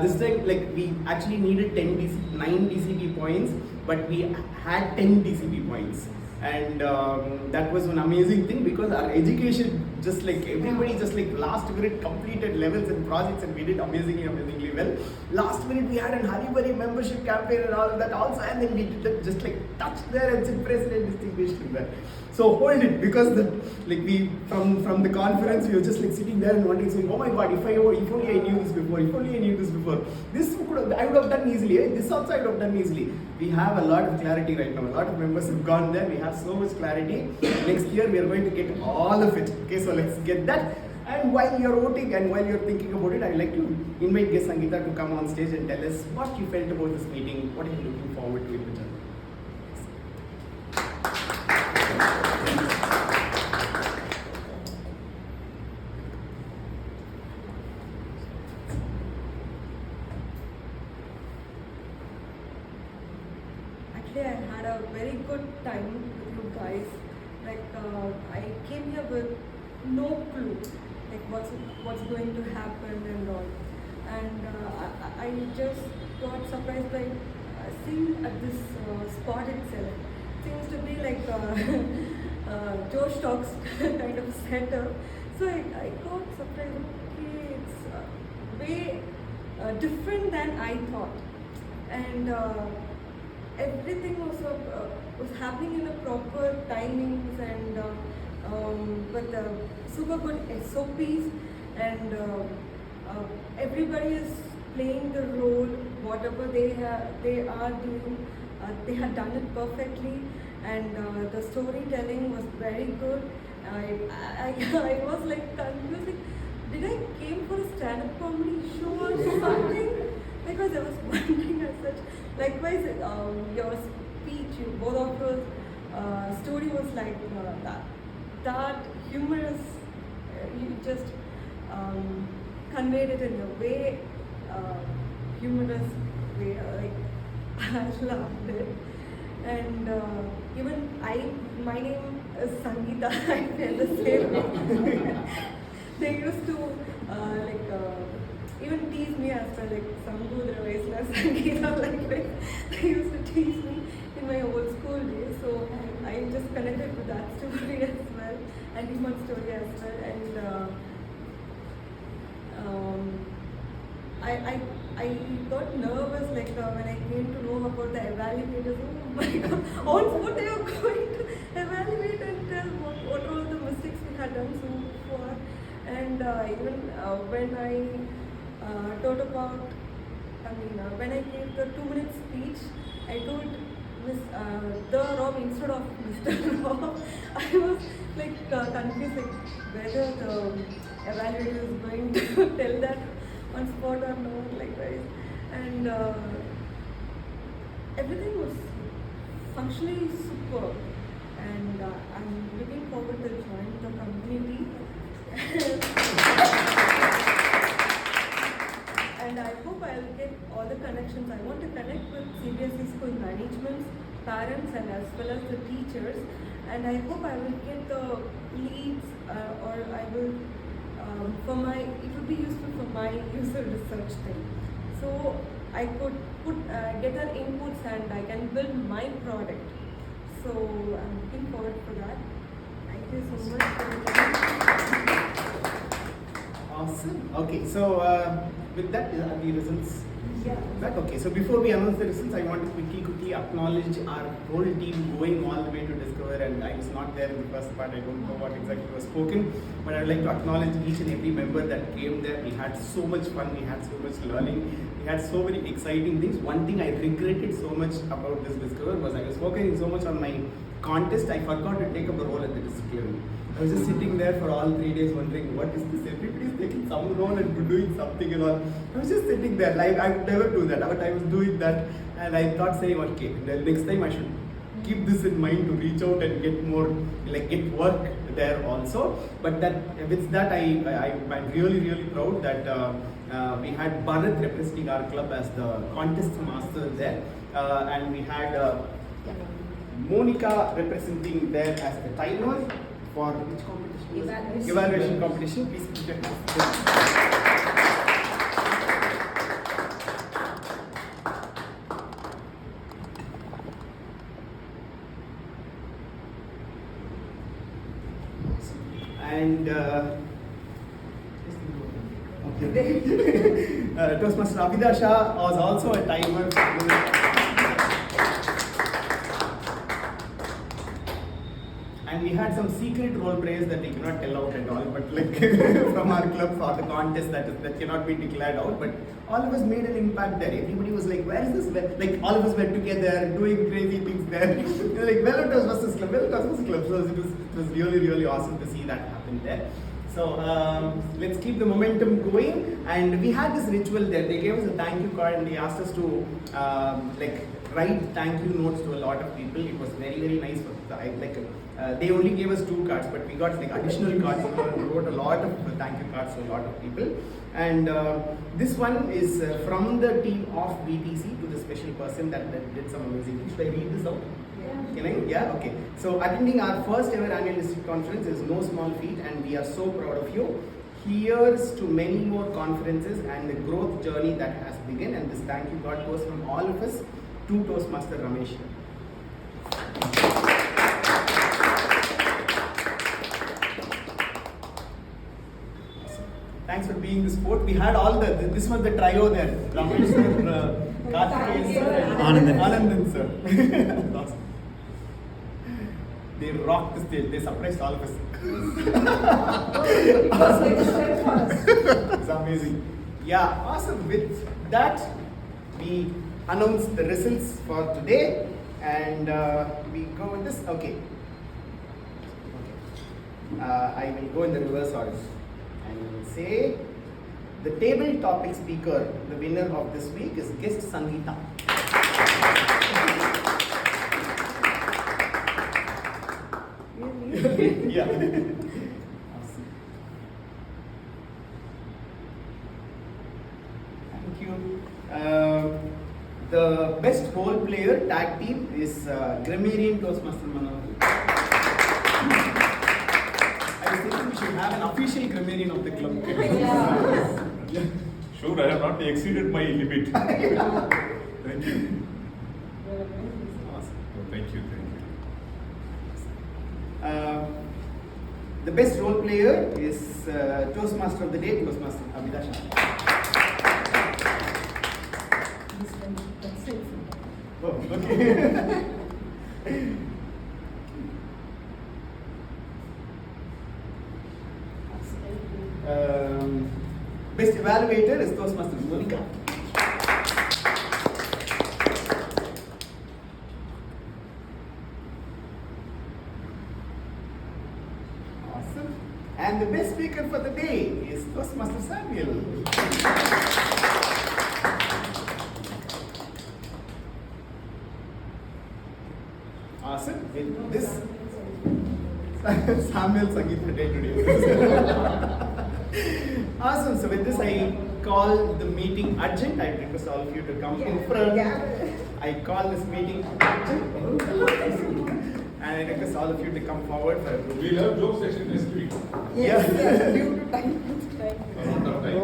This time, we actually needed 9 DCP points, but we had 10 DCP points. And that was an amazing thing, because our education just like everybody just like last minute completed levels and projects, and we did amazingly well. Last minute we had an Haribari membership campaign and all of that also, and then we did just like touch there and sit president distinguished in that. So hold it, because like we from the conference we were just like sitting there and wondering, saying, oh my god, if only I knew this before, this I would have done easily, this also I would have done easily. We have a lot of clarity right now. A lot of members have gone there. We have so much clarity. Next year we are going to get all of it. Okay, so let's get that. And while you're voting and while you're thinking about it, I'd like to invite guest Sangeeta to come on stage and tell us what you felt about this meeting. What are you looking forward to in the journey? Actually, I had a very good time with you guys. Like, I came here with no clue, like what's going to happen and all. And I just got surprised by seeing at this spot itself. Seems to be like Josh Talks kind of setup. So I got surprised. Okay, it's way different than I thought, and everything was happening in a proper timings and with super good SOPs, and everybody is playing the role, whatever they are doing. They had done it perfectly, and the storytelling was very good. I was like confused. Like, did I came for a stand-up comedy show or something? Because I was wondering as such. Likewise, your speech, both of your story was like that humorous. You just conveyed it in a way, humorous way. Like, I loved it. And even my name is Sangeeta. I feel the same way. They used to even tease me as well, like Sambudra Vaisla Sangeeta, like they used to tease me in my old school days. So I just connected with that story as well, and human story as well. And I got nervous like when I came to know about the evaluators. Oh my god, on what are you going to evaluate and tell what are all the mistakes we had done so far? And even when I taught about, when I gave the 2-minute speech, I told the Rob instead of Mr. Rob. I was like confused, like whether the evaluator is going to tell that on spot or not, like guys. And everything was functionally superb, and I'm looking forward to join the community. And I hope I'll get all the connections. I want to connect with CBSE school managements, parents, and as well as the teachers. And I hope I will get the leads, or I will, it will be useful for my user research thing. So I could get their inputs and I can build my product. So I'm looking forward for that. Thank you so much for your time. Awesome. Okay, so with that, are the results? Yeah. Back? Okay, so before we announce the results, I want to quickly acknowledge our whole team going all the way to Discover, and I was not there in the first part. I don't know what exactly was spoken, but I would like to acknowledge each and every member that came there. We had so much fun, we had so much learning, we had so many exciting things. One thing I regretted so much about this Discover was I was focusing so much on my contest, I forgot to take up a role at the district level. I was just sitting there for all 3 days wondering, what is this? Everybody's taking some role and doing something and all. I was just sitting there, like I would never do that, but I was doing that, and I thought saying, okay, the next time I should keep this in mind to reach out and get more, get work there also. But with that, I'm really proud that we had Bharat representing our club as the contest master there, and we had Monica representing there as the timer for which competition? Evaluation competition. Please put your hands. And and Toastmaster Abhidasha was also a timer. And we had some secret role plays that we cannot tell out at all, but like from our club for the contest that cannot be declared out. But all of us made an impact there. Everybody was like, "Where is this?" Like all of us were together doing crazy things there. Like Vellore Toastmasters Club, Vellore Toastmasters Club. So it was really awesome to see that happen there. So let's keep the momentum going. And we had this ritual there. They gave us a thank you card and they asked us to write thank you notes to a lot of people. It was very nice. They only gave us 2 cards, but we got like additional cards. We wrote a lot of thank you cards to a lot of people. And this one is from the team of BTC to the special person that did some amazing things. Should I read this out? Can I? Yeah, okay. So attending our first ever annual district conference is no small feat and we are so proud of you. Here's to many more conferences and the growth journey that has begun, and this thank you card goes from all of us to Toastmaster Ramesh. Thanks for being the sport. We had all this was the trio there. Ramesh sir, Karthikeyan sir, and Anandan sir. Awesome. They rocked the stage. They surprised all of us. It's amazing. Yeah, awesome. With that, we announce the results for today, and we go with this. Okay. I will go in the reverse order. I will say the table topic speaker, the winner of this week is guest Sangeeta. Yeah. Awesome. Thank you. The best role player tag team is Grammarian Toastmaster Manohar. I was thinking we should have an official grammarian of the club. Yeah. Sure, I have not exceeded my limit. Thank you. Awesome. Oh, thank you. The best role player is Toastmaster of the Day, Toastmaster Abhidasha. Oh, okay. Best evaluator is Toastmaster Monica. Awesome. And the best speaker for the day is Toastmaster Samuel. Awesome. With this, Samuel Sangeeta Day today. Awesome. So with this, I call the meeting urgent. I request all of you to come in front. I call this meeting urgent. And I request all of you to come forward for a group. We'll have joke session next week. Yes. Due to time constraint.